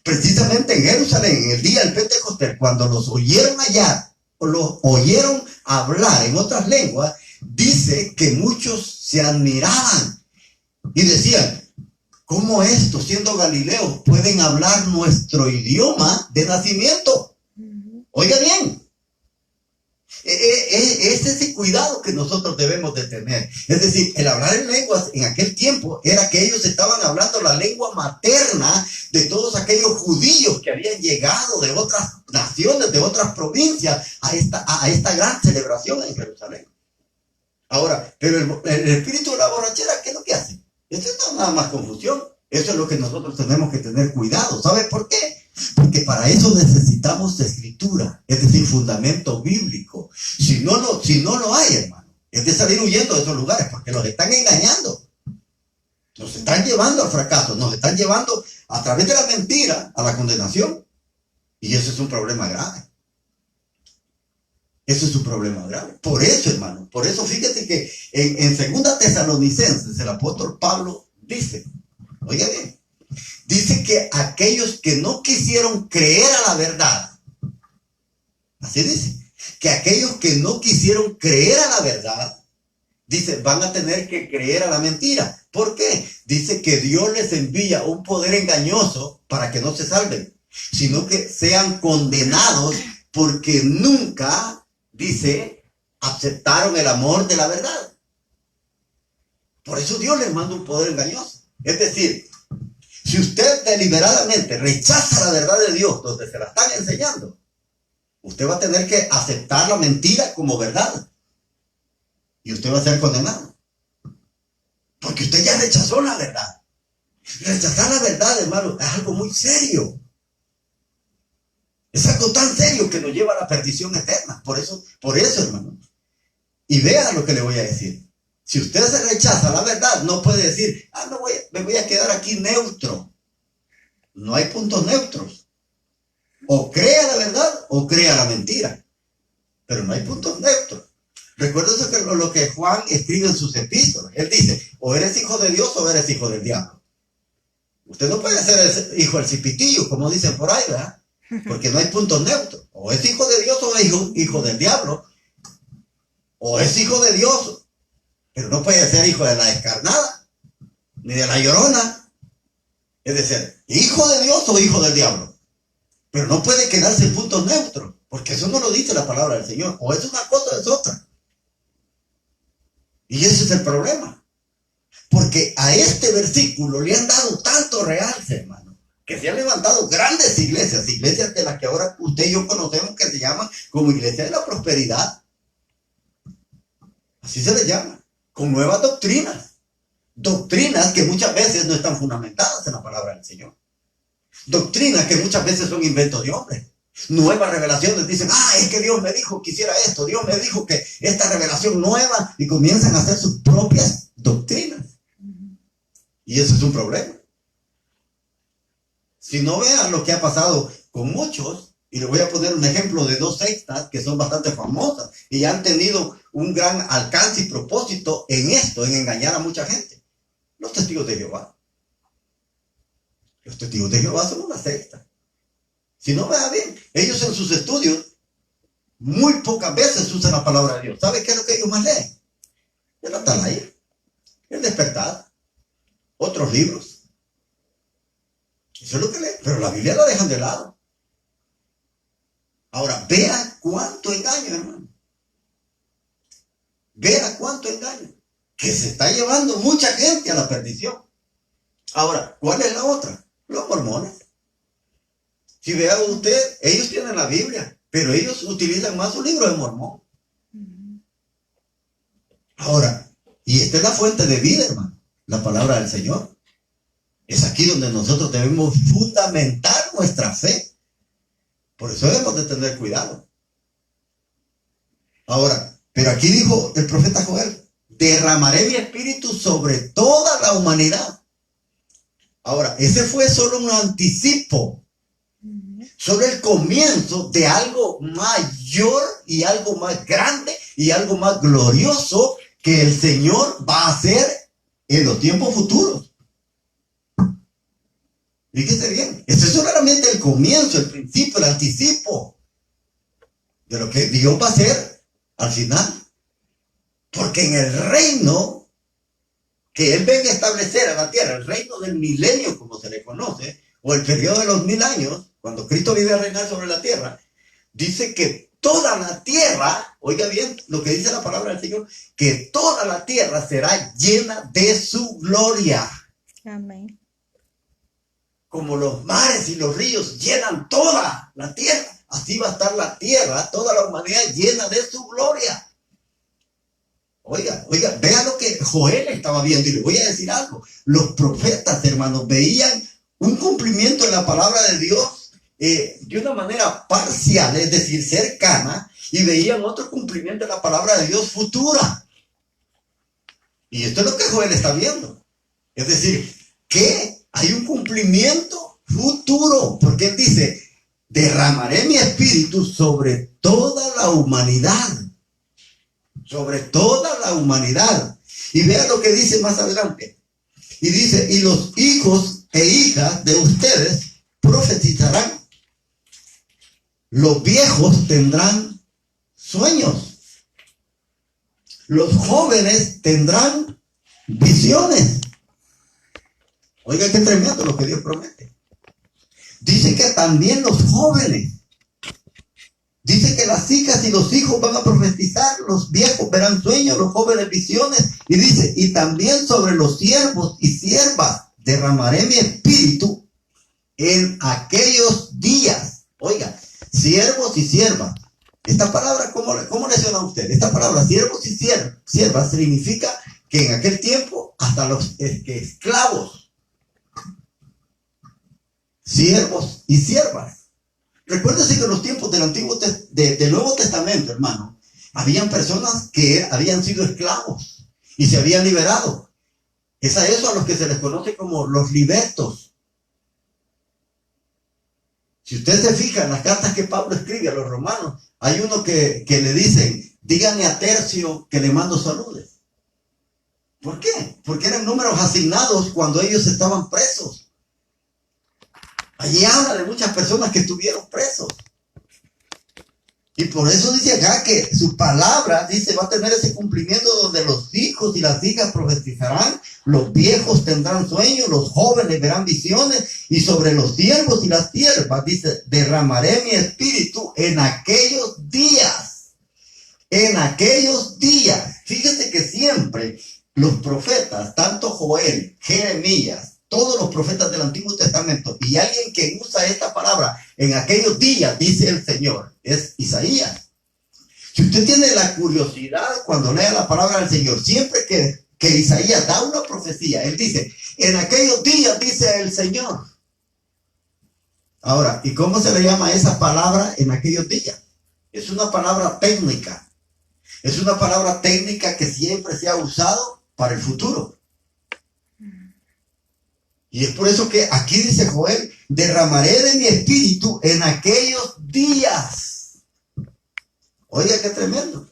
precisamente en Jerusalén, en el día del Pentecostés, cuando los oyeron allá, o los oyeron hablar en otras lenguas, dice que muchos se admiraban y decían, ¿cómo estos, siendo galileos, pueden hablar nuestro idioma de nacimiento? Oiga bien, es ese cuidado que nosotros debemos de tener. Es decir, el hablar en lenguas en aquel tiempo era que ellos estaban hablando la lengua materna de todos aquellos judíos que habían llegado de otras naciones, de otras provincias a esta gran celebración en Jerusalén. Ahora, pero el espíritu de la borrachera, ¿qué es lo que hace? Esto no es nada más confusión. Eso es lo que nosotros tenemos que tener cuidado. ¿Sabe por qué? Porque para eso necesitamos escritura, es decir, fundamento bíblico. Si no lo hay, hermano, es de salir huyendo de esos lugares, porque los están engañando. Nos están llevando al fracaso, nos están llevando a través de la mentira a la condenación. Y eso es un problema grave. Eso es un problema grave. Por eso, hermano, por eso fíjate que en 2 Tesalonicenses el apóstol Pablo dice, oiga bien, dice que aquellos que no quisieron creer a la verdad, así dice, que aquellos que no quisieron creer a la verdad, dice, van a tener que creer a la mentira. ¿Por qué? Dice que Dios les envía un poder engañoso para que no se salven, sino que sean condenados porque nunca, dice, aceptaron el amor de la verdad. Por eso Dios les manda un poder engañoso. Es decir, si usted deliberadamente rechaza la verdad de Dios donde se la están enseñando, usted va a tener que aceptar la mentira como verdad. Y usted va a ser condenado. Porque usted ya rechazó la verdad. Rechazar la verdad, hermano, es algo muy serio. Es algo tan serio que nos lleva a la perdición eterna. Por eso, hermano. Y vea lo que le voy a decir. Si usted se rechaza la verdad, no puede decir, me voy a quedar aquí neutro. No hay puntos neutros. O crea la verdad o crea la mentira. Pero no hay puntos neutros. Recuerden que lo que Juan escribe en sus epístolas. Él dice, o eres hijo de Dios o eres hijo del diablo. Usted no puede ser hijo del cipitillo, como dicen por ahí, ¿verdad? Porque no hay puntos neutros. O es hijo de Dios o es hijo del diablo. O es hijo de Dios, pero no puede ser hijo de la descarnada, ni de la llorona. Es decir, hijo de Dios o hijo del diablo. Pero no puede quedarse en puntos neutros, porque eso no lo dice la palabra del Señor. O es una cosa o es otra. Y ese es el problema. Porque a este versículo le han dado tanto realce, hermano, que se han levantado grandes iglesias de las que ahora usted y yo conocemos, que se llaman como Iglesia de la Prosperidad. Así se les llama. Con nuevas doctrinas. Doctrinas que muchas veces no están fundamentadas en la palabra del Señor. Doctrinas que muchas veces son inventos de hombres. Nuevas revelaciones dicen, es que Dios me dijo que hiciera esto, Dios me dijo que esta revelación nueva, y comienzan a hacer sus propias doctrinas. Y eso es un problema. Si no, vean lo que ha pasado con muchos, y le voy a poner un ejemplo de 2 sectas que son bastante famosas y han tenido un gran alcance y propósito en esto, en engañar a mucha gente. Los testigos de Jehová. Los testigos de Jehová son una secta. Si no, vea bien, ellos en sus estudios muy pocas veces usan la palabra de Dios. ¿Sabe qué es lo que ellos más leen? El Atalaya, el Despertar, otros libros. Eso es lo que leen, pero la Biblia la dejan de lado. Ahora, vea cuánto engaño, hermano. Vea cuánto engaño. Que se está llevando mucha gente a la perdición. Ahora, ¿cuál es la otra? Los mormones. Si vea usted, ellos tienen la Biblia, pero ellos utilizan más su libro de Mormón. Ahora, y esta es la fuente de vida, hermano, la palabra del Señor. Es aquí donde nosotros debemos fundamentar nuestra fe. Por eso debemos de tener cuidado. Ahora, pero aquí dijo el profeta Joel, derramaré mi espíritu sobre toda la humanidad. Ahora, ese fue solo un anticipo, solo el comienzo de algo mayor y algo más grande y algo más glorioso que el Señor va a hacer en los tiempos futuros. Fíjese bien, ese es solamente el comienzo, el principio, el anticipo de lo que Dios va a hacer al final. Porque en el reino que Él venga a establecer a la tierra, el reino del milenio, como se le conoce, o el periodo de los 1000 años, cuando Cristo viene a reinar sobre la tierra, dice que toda la tierra, oiga bien lo que dice la palabra del Señor, que toda la tierra será llena de su gloria. Amén. Como los mares y los ríos llenan toda la tierra, así va a estar la tierra, toda la humanidad llena de su gloria. Oiga, vea lo que Joel estaba viendo, y le voy a decir algo. Los profetas, hermanos, veían un cumplimiento en la palabra de Dios de una manera parcial, es decir, cercana, y veían otro cumplimiento en la palabra de Dios futura. Y esto es lo que Joel está viendo. Es decir, que hay un cumplimiento futuro, porque él dice, derramaré mi espíritu sobre toda la humanidad. Sobre toda la humanidad. Y vea lo que dice más adelante. Y dice, y los hijos e hijas de ustedes profetizarán. Los viejos tendrán sueños. Los jóvenes tendrán visiones. Oiga, qué tremendo lo que Dios promete. Dice que también los jóvenes. Dice que las hijas y los hijos van a profetizar, los viejos verán sueños, los jóvenes visiones. Y dice, y también sobre los siervos y siervas derramaré mi espíritu en aquellos días. Oiga, siervos y siervas. Esta palabra, ¿cómo le suena a usted? Esta palabra, siervos y siervas, significa que en aquel tiempo hasta los esclavos, siervos y siervas. Recuérdese que en los tiempos del del Nuevo Testamento, hermano, habían personas que habían sido esclavos y se habían liberado. Es a eso a los que se les conoce como los libertos. Si usted se fija en las cartas que Pablo escribe a los romanos, hay uno que le dicen, díganle a Tercio que le mando saludes. ¿Por qué? Porque eran números asignados cuando ellos estaban presos. Allí habla de muchas personas que estuvieron presos. Y por eso dice acá que su palabra, dice, va a tener ese cumplimiento donde los hijos y las hijas profetizarán, los viejos tendrán sueños, los jóvenes verán visiones, y sobre los siervos y las siervas, dice, derramaré mi espíritu en aquellos días. En aquellos días. Fíjese que siempre los profetas, tanto Joel, Jeremías, todos los profetas del Antiguo Testamento, y alguien que usa esta palabra en aquellos días, dice el Señor, es Isaías. Si usted tiene la curiosidad cuando lea la palabra del Señor, siempre que Isaías da una profecía, él dice, en aquellos días, dice el Señor. Ahora, ¿y cómo se le llama esa palabra en aquellos días? Es una palabra técnica. Es una palabra técnica que siempre se ha usado para el futuro. Y es por eso que aquí dice Joel, derramaré de mi espíritu en aquellos días. Oiga, qué tremendo.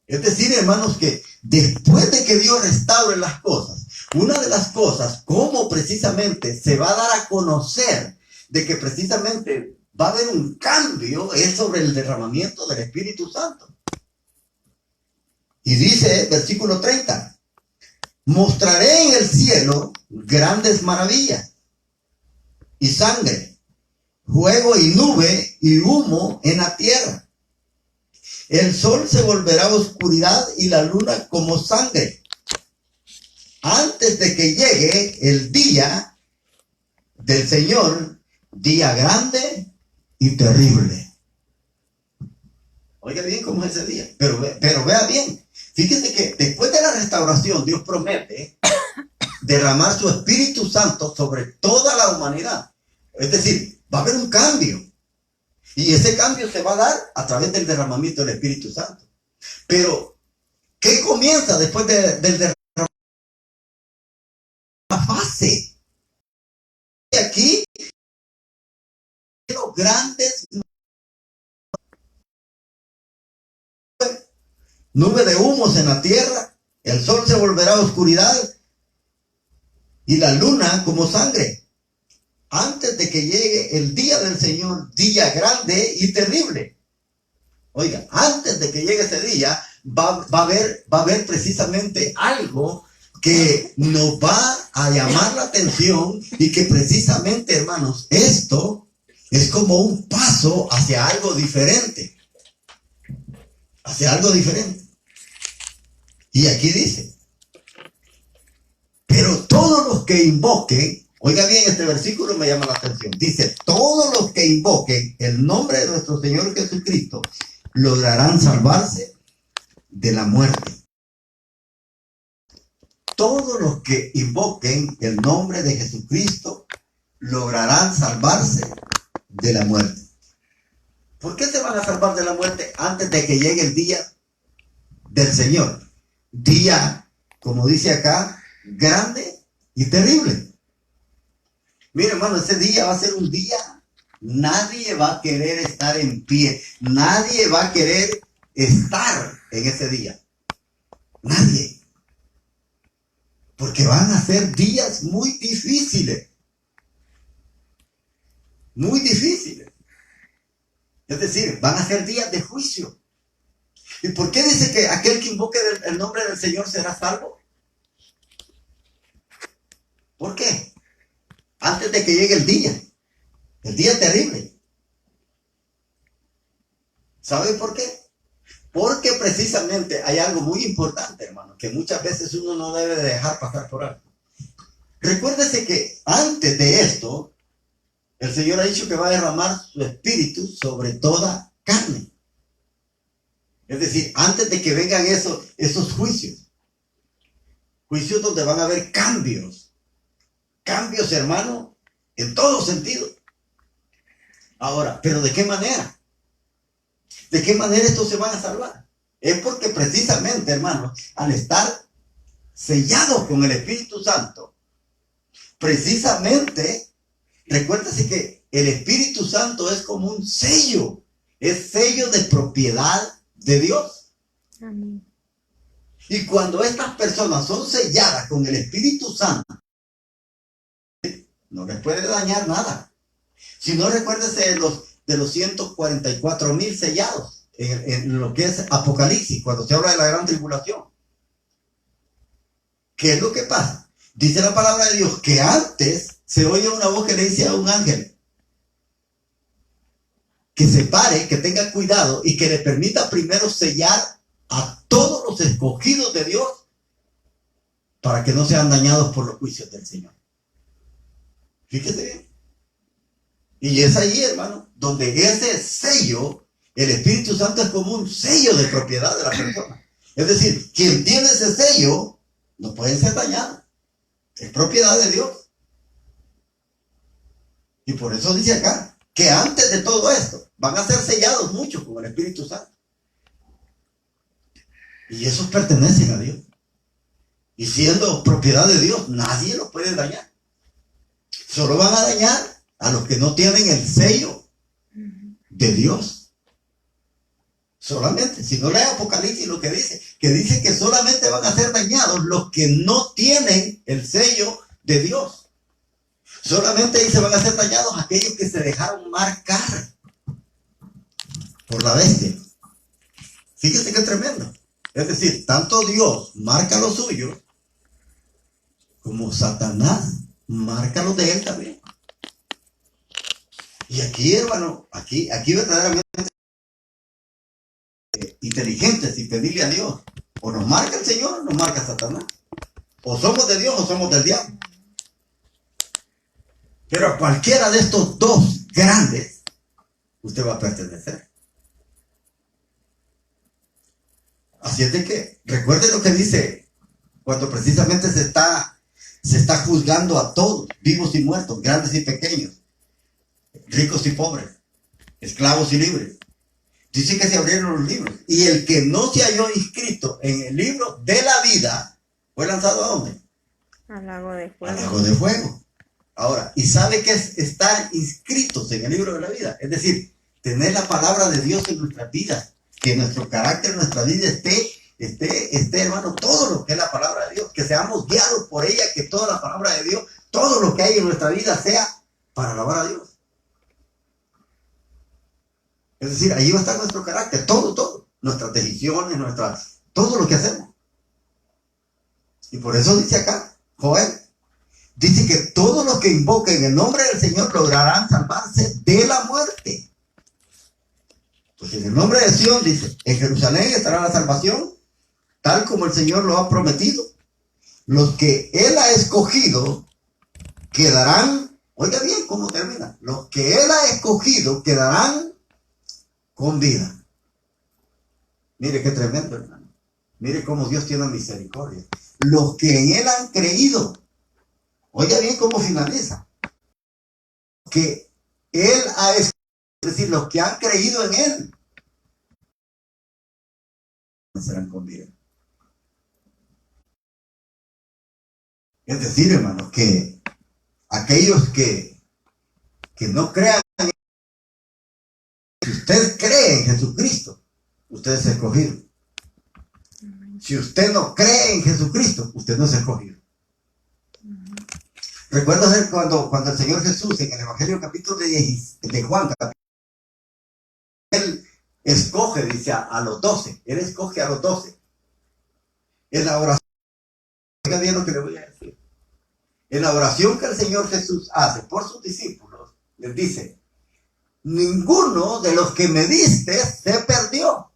Es decir, hermanos, que después de que Dios restaure las cosas, una de las cosas, cómo precisamente se va a dar a conocer de que precisamente va a haber un cambio, es sobre el derramamiento del Espíritu Santo. Y dice, versículo 30, mostraré en el cielo grandes maravillas y sangre, fuego y nube y humo en la tierra. El sol se volverá oscuridad y la luna como sangre, antes de que llegue el día del Señor, día grande y terrible. Oiga bien cómo es ese día, pero vea bien. Fíjese que después de la restauración, Dios promete derramar su Espíritu Santo sobre toda la humanidad. Es decir, va a haber un cambio. Y ese cambio se va a dar a través del derramamiento del Espíritu Santo. Pero, ¿qué comienza después del derramamiento? La fase. Y aquí, los grandes nube de humos en la tierra, el sol se volverá oscuridad y la luna como sangre, antes de que llegue el día del Señor, día grande y terrible. Oiga, antes de que llegue ese día, va a haber precisamente algo que nos va a llamar la atención y que precisamente, hermanos, esto es como un paso hacia algo diferente. Hacia algo diferente. Y aquí dice, pero todos los que invoquen, oiga bien, este versículo me llama la atención, dice, todos los que invoquen el nombre de nuestro Señor Jesucristo lograrán salvarse de la muerte. Todos los que invoquen el nombre de Jesucristo lograrán salvarse de la muerte. ¿Por qué se van a salvar de la muerte antes de que llegue el día del Señor? Día, como dice acá, grande y terrible. Mire, hermano, ese día va a ser un día, nadie va a querer estar en pie, nadie va a querer estar en ese día. Nadie. Porque van a ser días muy difíciles. Muy difíciles. Es decir, van a ser días de juicio. ¿Y por qué dice que aquel que invoque el nombre del Señor será salvo? ¿Por qué? Antes de que llegue el día terrible. ¿Sabe por qué? Porque precisamente hay algo muy importante, hermano, que muchas veces uno no debe de dejar pasar por alto. Recuérdese que antes de esto, el Señor ha dicho que va a derramar su espíritu sobre toda carne. Es decir, antes de que vengan esos juicios. Juicios donde van a haber cambios. Cambios, hermano, en todo sentido. Ahora, ¿pero de qué manera? ¿De qué manera estos se van a salvar? Es porque precisamente, hermano, al estar sellados con el Espíritu Santo, precisamente, recuérdese que el Espíritu Santo es como un sello, es sello de propiedad de Dios. Amén. Y cuando estas personas son selladas con el Espíritu Santo, no les puede dañar nada. Si no, recuérdese de los 144,000 sellados en lo que es Apocalipsis, cuando se habla de la gran tribulación. ¿Qué es lo que pasa? Dice la palabra de Dios que antes se oye una voz que le dice a un ángel que se pare, que tenga cuidado y que le permita primero sellar a todos los escogidos de Dios para que no sean dañados por los juicios del Señor. Fíjese bien. Y es allí, hermano, donde ese sello, el Espíritu Santo es como un sello de propiedad de la persona. Es decir, quien tiene ese sello no puede ser dañado. Es propiedad de Dios. Y por eso dice acá que antes de todo esto van a ser sellados muchos con el Espíritu Santo. Y esos pertenecen a Dios. Y siendo propiedad de Dios, nadie los puede dañar. Solo van a dañar a los que no tienen el sello de Dios. Solamente. Si no lee Apocalipsis lo que dice que solamente van a ser dañados los que no tienen el sello de Dios. Solamente ahí se van a ser dañados aquellos que se dejaron marcar por la bestia. Fíjese qué tremendo. Es decir, tanto Dios marca lo suyo, como Satanás marca lo de él también. Y aquí, hermano, aquí verdaderamente inteligentes y pedirle a Dios. O nos marca el Señor o nos marca Satanás. O somos de Dios o somos del diablo. Pero a cualquiera de estos dos grandes, usted va a pertenecer. Así es de que, recuerde lo que dice, cuando precisamente se está juzgando a todos, vivos y muertos, grandes y pequeños, ricos y pobres, esclavos y libres. Dice que se abrieron los libros. Y el que no se halló inscrito en el libro de la vida, ¿fue lanzado a dónde? Al lago de fuego. Al lago de fuego. Ahora, ¿y sabe qué es estar inscritos en el libro de la vida? Es decir, tener la palabra de Dios en nuestras vidas. Que nuestro carácter, nuestra vida esté, hermano, todo lo que es la palabra de Dios. Que seamos guiados por ella, que toda la palabra de Dios, todo lo que hay en nuestra vida sea para alabar a Dios. Es decir, ahí va a estar nuestro carácter, todo, nuestras decisiones, todo lo que hacemos. Y por eso dice acá, Joel, dice que todos los que invoquen el nombre del Señor lograrán salvarse de la muerte. Pues en el nombre de Sion dice, en Jerusalén estará la salvación, tal como el Señor lo ha prometido. Los que Él ha escogido quedarán, oiga bien cómo termina, los que Él ha escogido quedarán con vida. Mire qué tremendo, hermano. Mire cómo Dios tiene misericordia. Los que en Él han creído, oiga bien cómo finaliza, que Él ha escogido, es decir, los que han creído en Él, serán con vida. Es decir, hermanos, que aquellos que no crean, si usted cree en Jesucristo, usted es escogido. Si usted no cree en Jesucristo, usted no es escogido. Recuerdo cuando el Señor Jesús en el Evangelio capítulo de Juan, Él escoge, dice, a los 12. Él escoge a los 12. En la oración, oiga bien lo que le voy a decir. En la oración que el Señor Jesús hace por sus discípulos, les dice, ninguno de los que me diste se perdió.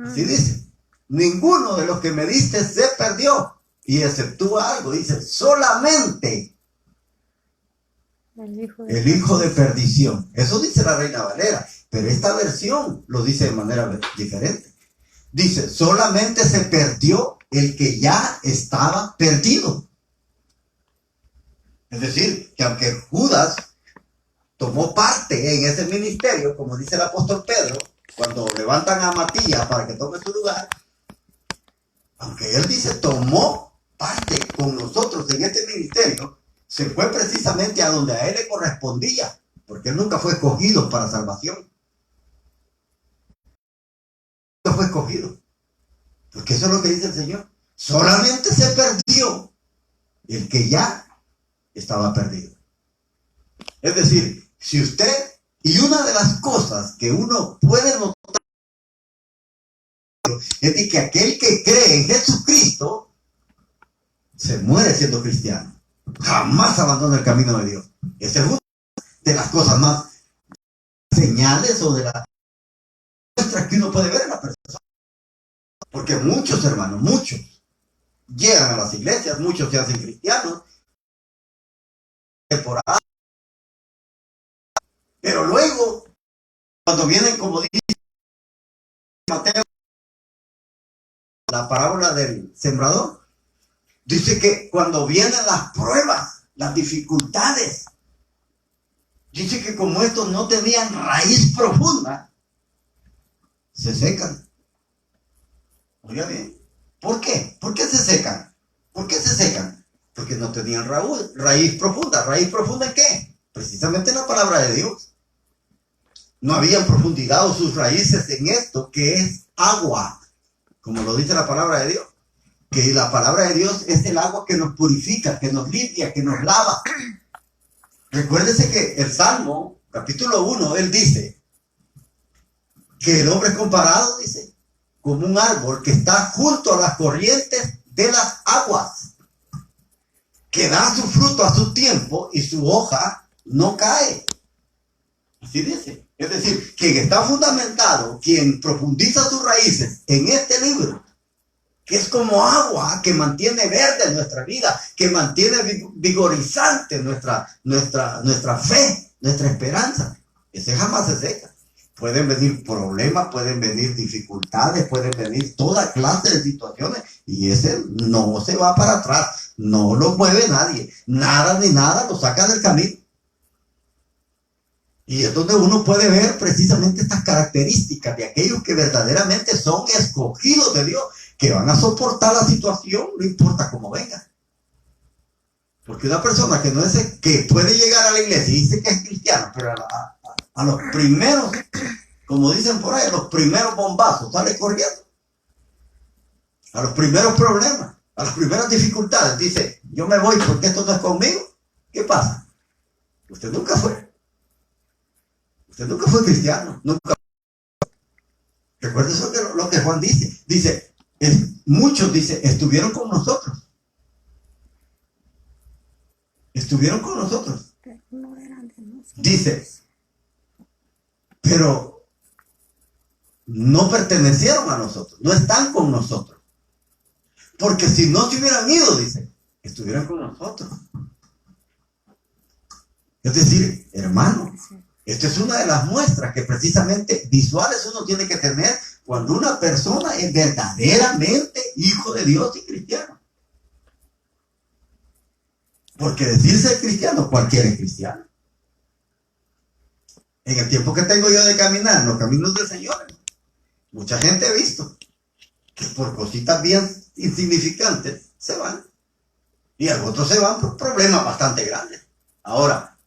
Así dice, ninguno de los que me diste se perdió. Y exceptúa algo, dice, solamente el hijo de perdición. Eso dice la Reina Valera, pero esta versión lo dice de manera diferente. Dice, solamente se perdió el que ya estaba perdido. Es decir, que aunque Judas tomó parte en ese ministerio, como dice el apóstol Pedro, cuando levantan a Matías para que tome su lugar, aunque él dice tomó parte con nosotros en este ministerio, se fue precisamente a donde a él le correspondía, porque él nunca fue escogido para salvación. Nunca fue escogido. Porque eso es lo que dice el Señor. Solamente se perdió el que ya estaba perdido. Es decir, si usted, y una de las cosas que uno puede notar es de que aquel que cree en Jesucristo se muere siendo cristiano. Jamás abandona el camino de Dios. Esa es una de las cosas más señales o de las muestras que uno puede ver en la persona. Porque muchos hermanos, muchos llegan a las iglesias, muchos se hacen cristianos, temporada, pero luego, cuando vienen, como dice Mateo, la parábola del sembrador, dice que cuando vienen las pruebas, las dificultades, dice que como estos no tenían raíz profunda, se secan. Oiga bien, ¿por qué? ¿Por qué se secan? ¿Por qué se secan? Porque no tenían raíz profunda. ¿Raíz profunda en qué? Precisamente en la palabra de Dios. No habían profundizado sus raíces en esto que es agua, como lo dice la palabra de Dios. que la palabra de Dios es el agua que nos purifica, que nos limpia, que nos lava. Recuérdese que el Salmo, capítulo 1, él dice que el hombre es comparado, dice, como un árbol que está junto a las corrientes de las aguas, que da su fruto a su tiempo y su hoja no cae. Así dice. Es decir, quien está fundamentado, quien profundiza sus raíces en este libro, que es como agua que mantiene verde nuestra vida, que mantiene vigorizante nuestra fe, nuestra esperanza. Ese jamás se seca. Pueden venir problemas, pueden venir dificultades, pueden venir toda clase de situaciones y ese no se va para atrás, no lo mueve nadie, nada ni nada lo saca del camino. Y es donde uno puede ver precisamente estas características de aquellos que verdaderamente son escogidos de Dios, que van a soportar la situación, no importa cómo venga. Porque una persona que no es, que puede llegar a la iglesia y dice que es cristiano, pero a los primeros, como dicen por ahí, a los primeros bombazos sale corriendo. A los primeros problemas, a las primeras dificultades, dice, yo me voy porque esto no es conmigo. ¿Qué pasa? Usted nunca fue. Usted nunca fue cristiano, nunca. Recuerda eso lo que Juan dice. Dice, muchos, dice, estuvieron con nosotros. Estuvieron con nosotros. No eran de nosotros. Dice, pero no pertenecieron a nosotros, no están con nosotros. Porque si no se hubieran ido, dice, estuvieran con nosotros. Es decir, hermano, esta es una de las muestras que precisamente visuales uno tiene que tener cuando una persona es verdaderamente hijo de Dios y cristiano. Porque decirse cristiano, cualquiera es cristiano. En el tiempo que tengo yo de caminar en los caminos del Señor, mucha gente he visto que por cositas bien insignificantes se van. Y otros se van por problemas bastante grandes. Ahora,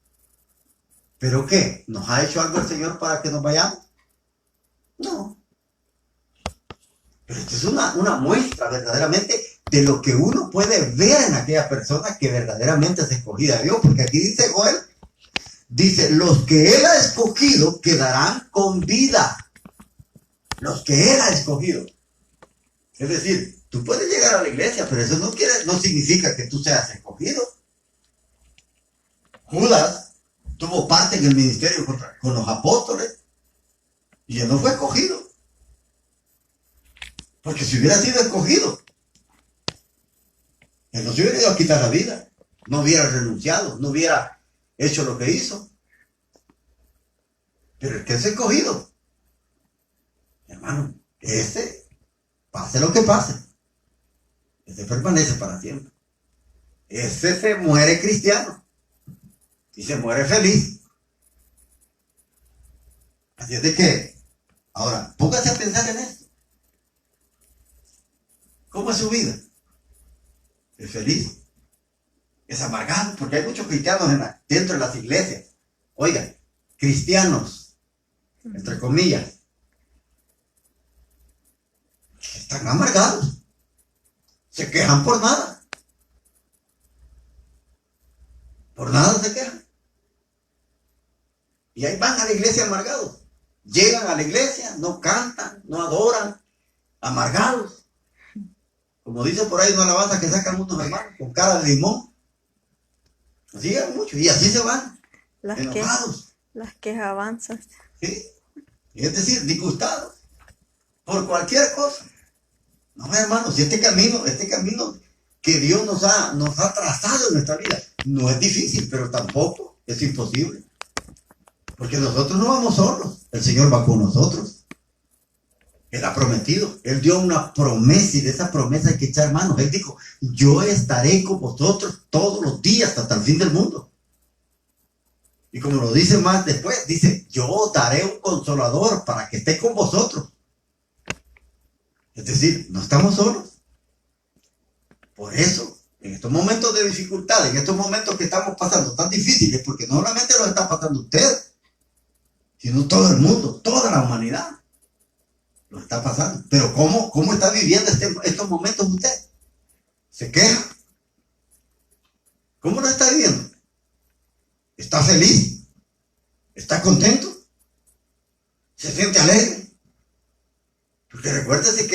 ¿pero qué? ¿Nos ha hecho algo el Señor para que nos vayamos? No. Pero esto es una muestra verdaderamente de lo que uno puede ver en aquella persona que verdaderamente es escogida de Dios. Porque aquí dice Joel, dice, los que Él ha escogido quedarán con vida. Los que Él ha escogido. Es decir, tú puedes llegar a la iglesia, pero eso no significa que tú seas escogido. Judas tuvo parte en el ministerio con los apóstoles y él no fue escogido. Porque si hubiera sido escogido, él no se hubiera ido a quitar la vida, no hubiera renunciado, no hubiera hecho lo que hizo. Pero el que es escogido, hermano, ese, pase lo que pase, ese permanece para siempre. Ese se muere cristiano. Y se muere feliz. Así es de que, ahora, póngase a pensar en esto. ¿Cómo es su vida? ¿Es feliz? ¿Es amargado? Porque hay muchos cristianos dentro de las iglesias. Oigan, cristianos, entre comillas, que están amargados. Se quejan por nada. Por nada se quejan. Y ahí van a la iglesia amargados. Llegan a la iglesia, no cantan, no adoran, amargados. Como dice por ahí una alabanza que sacan unos hermanos con cara de limón. Así llegan muchos y así se van. Enojados. Las quejabanzas. ¿Sí? Es decir, disgustados. Por cualquier cosa. No, hermanos, si este camino que Dios nos ha trazado en nuestra vida, no es difícil, pero tampoco es imposible. Porque nosotros no vamos solos, el Señor va con nosotros. Él ha prometido, Él dio una promesa y de esa promesa hay que echar manos. Él dijo, yo estaré con vosotros todos los días hasta el fin del mundo. Y como lo dice más después, dice, yo os daré un consolador para que esté con vosotros. Es decir, no estamos solos. Por eso, en estos momentos de dificultad, en estos momentos que estamos pasando tan difíciles, porque no solamente lo está pasando usted, sino todo el mundo, toda la humanidad lo está pasando. Pero ¿cómo está viviendo estos momentos usted? ¿Se queja? ¿Cómo lo está viviendo? ¿Está feliz? ¿Está contento? ¿Se siente alegre? Porque recuérdese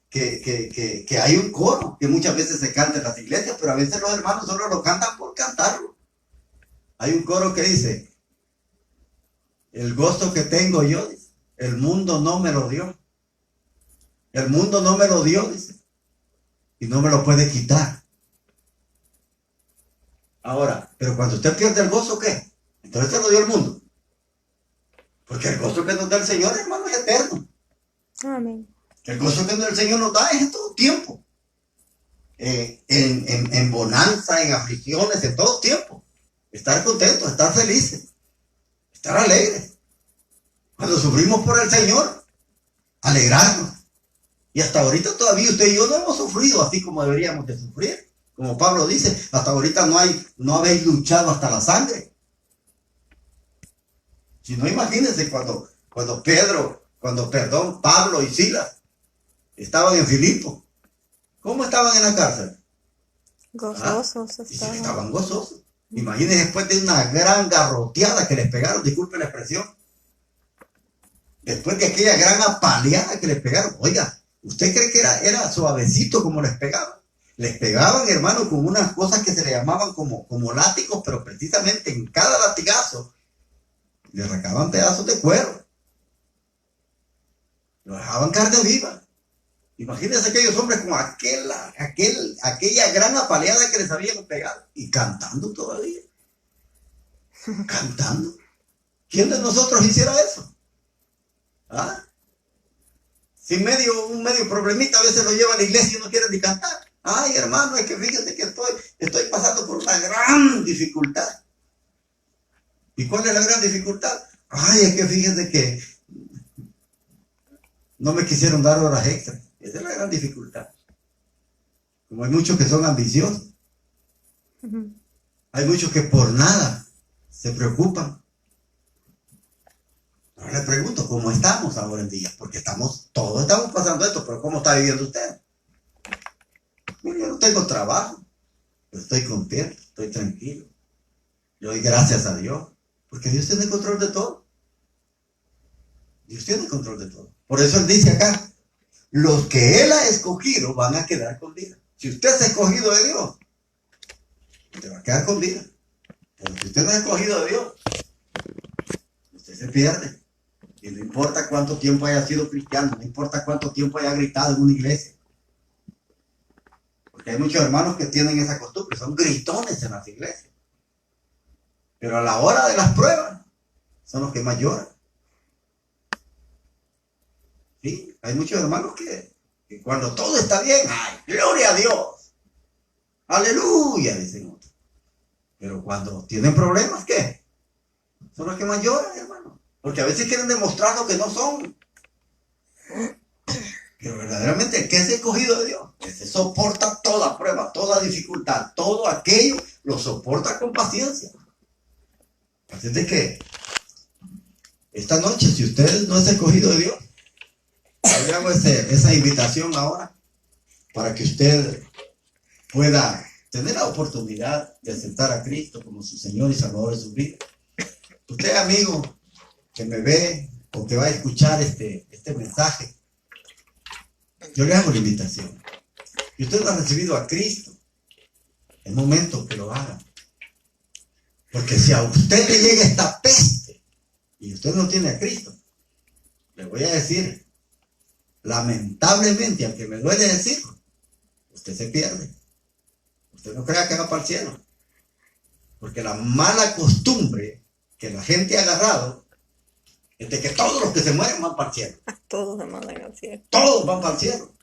que hay un coro que muchas veces se canta en las iglesias, pero a veces los hermanos solo lo cantan por cantarlo. Hay un coro que dice: el gozo que tengo yo, dice, el mundo no me lo dio. El mundo no me lo dio, dice, y no me lo puede quitar. Ahora, pero cuando usted pierde el gozo, ¿qué? Entonces se lo dio el mundo. Porque el gozo que nos da el Señor, hermano, es eterno. Amén. El gozo que el Señor nos da es en todo tiempo. En bonanza, en aflicciones, en todo tiempo. Estar contentos, estar felices, estar alegres. Cuando sufrimos por el Señor, alegrarnos. Y hasta ahorita todavía usted y yo no hemos sufrido así como deberíamos de sufrir. Como Pablo dice, hasta ahorita no habéis luchado hasta la sangre. Si no, imagínense cuando Pablo y Silas estaban en Filipo. ¿Cómo estaban en la cárcel? Gozosos Estaban gozosos. Imagínense después de una gran garroteada que les pegaron, disculpen la expresión. Después de aquella gran apaleada que les pegaron, oiga, ¿usted cree que era suavecito como les pegaban? Les pegaban, hermano, con unas cosas que se le llamaban como látigos, pero precisamente en cada latigazo le arrancaban pedazos de cuero. Lo dejaban carne viva. Imagínense aquellos hombres con aquella gran apaleada que les habían pegado. Y cantando todavía. Cantando. ¿Quién de nosotros hiciera eso? ¿Ah? Si un medio problemita a veces lo lleva a la iglesia y no quiere ni cantar. Ay, hermano, es que fíjate que estoy pasando por una gran dificultad. ¿Y cuál es la gran dificultad? Ay, es que fíjate que no me quisieron dar horas extras. Esa es la gran dificultad. Como hay muchos que son ambiciosos. Hay muchos que por nada se preocupan. Ahora le pregunto, ¿cómo estamos ahora en día? Porque todos estamos pasando esto, pero ¿cómo está viviendo usted? Mire, yo no tengo trabajo, pero estoy contento, estoy tranquilo. Le doy gracias a Dios, porque Dios tiene control de todo. Dios tiene control de todo. Por eso Él dice acá, los que Él ha escogido van a quedar con vida. Si usted es escogido de Dios, usted va a quedar con vida. Pero si usted no es escogido de Dios, usted se pierde. Y no importa cuánto tiempo haya sido cristiano, no importa cuánto tiempo haya gritado en una iglesia. Porque hay muchos hermanos que tienen esa costumbre, son gritones en las iglesias. Pero a la hora de las pruebas, son los que más lloran. ¿Sí? Hay muchos hermanos que cuando todo está bien, ¡ay, gloria a Dios! ¡Aleluya!, dicen otros. Pero cuando tienen problemas, ¿qué? Son los que más lloran, hermano. Porque a veces quieren demostrar lo que no son. Pero verdaderamente el que es escogido de Dios, ese soporta toda prueba, toda dificultad, todo aquello lo soporta con paciencia. Así es de que esta noche, si usted no es escogido de Dios, yo le hago esa invitación ahora para que usted pueda tener la oportunidad de aceptar a Cristo como su Señor y Salvador de su vida. Usted, amigo, que me ve o que va a escuchar este mensaje, yo le hago la invitación. Si usted no ha recibido a Cristo, es momento que lo haga. Porque si a usted le llega esta peste y usted no tiene a Cristo, le voy a decir, lamentablemente, aunque me duele decirlo, usted se pierde. Usted no crea que va para el cielo. Porque la mala costumbre que la gente ha agarrado es de que todos los que se mueren van para el cielo. Todos se mandan al cielo. Todos van para el cielo.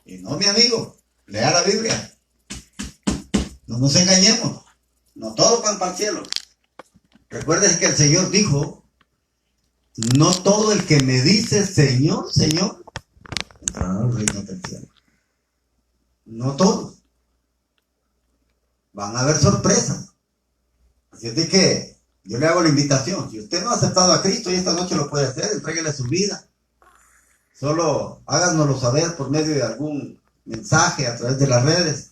Y no, mi amigo, lea la Biblia. No nos engañemos. No todos van para el cielo. Recuerden que el Señor dijo, no todo el que me dice Señor, Señor, entrará al reino del cielo. No todos. Van a haber sorpresas. Así es de que yo le hago la invitación. Si usted no ha aceptado a Cristo y esta noche lo puede hacer, entréguele su vida. Solo háganoslo saber por medio de algún mensaje a través de las redes.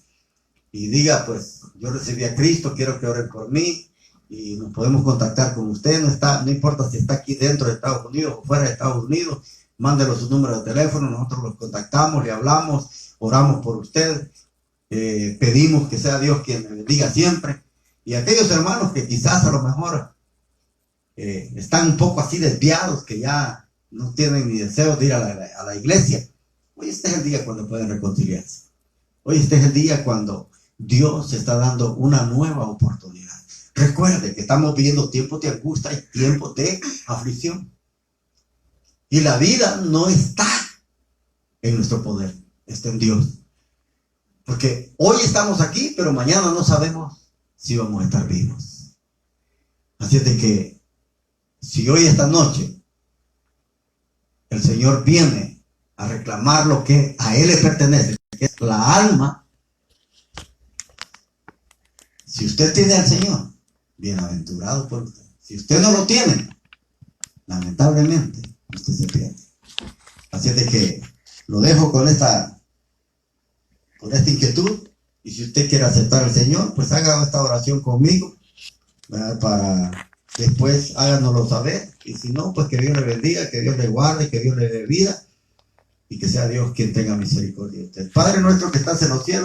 y diga, pues, yo recibí a Cristo, quiero que oren por mí, y nos podemos contactar con usted, no importa si está aquí dentro de Estados Unidos o fuera de Estados Unidos, mándelo su número de teléfono, nosotros los contactamos, le hablamos, oramos por usted, pedimos que sea Dios quien le bendiga siempre. Y aquellos hermanos que quizás a lo mejor están un poco así desviados, que ya no tienen ni deseo de ir a la iglesia, hoy este es el día cuando pueden reconciliarse. Hoy este es el día cuando Dios está dando una nueva oportunidad. Recuerde que estamos viviendo tiempos de angustia y tiempos de aflicción. Y la vida no está en nuestro poder, está en Dios. Porque hoy estamos aquí, pero mañana no sabemos si vamos a estar vivos. Así es de que, si hoy esta noche el Señor viene a reclamar lo que a Él le pertenece, que es la alma, si usted tiene al Señor, bienaventurado por usted. Si usted no lo tiene, lamentablemente, usted se pierde. Así es de que lo dejo con esta inquietud, y si usted quiere aceptar al Señor, pues haga esta oración conmigo, ¿verdad? Para después háganoslo saber, y si no, pues que Dios le bendiga, que Dios le guarde, que Dios le dé vida, y que sea Dios quien tenga misericordia de usted. Padre nuestro que estás en los cielos,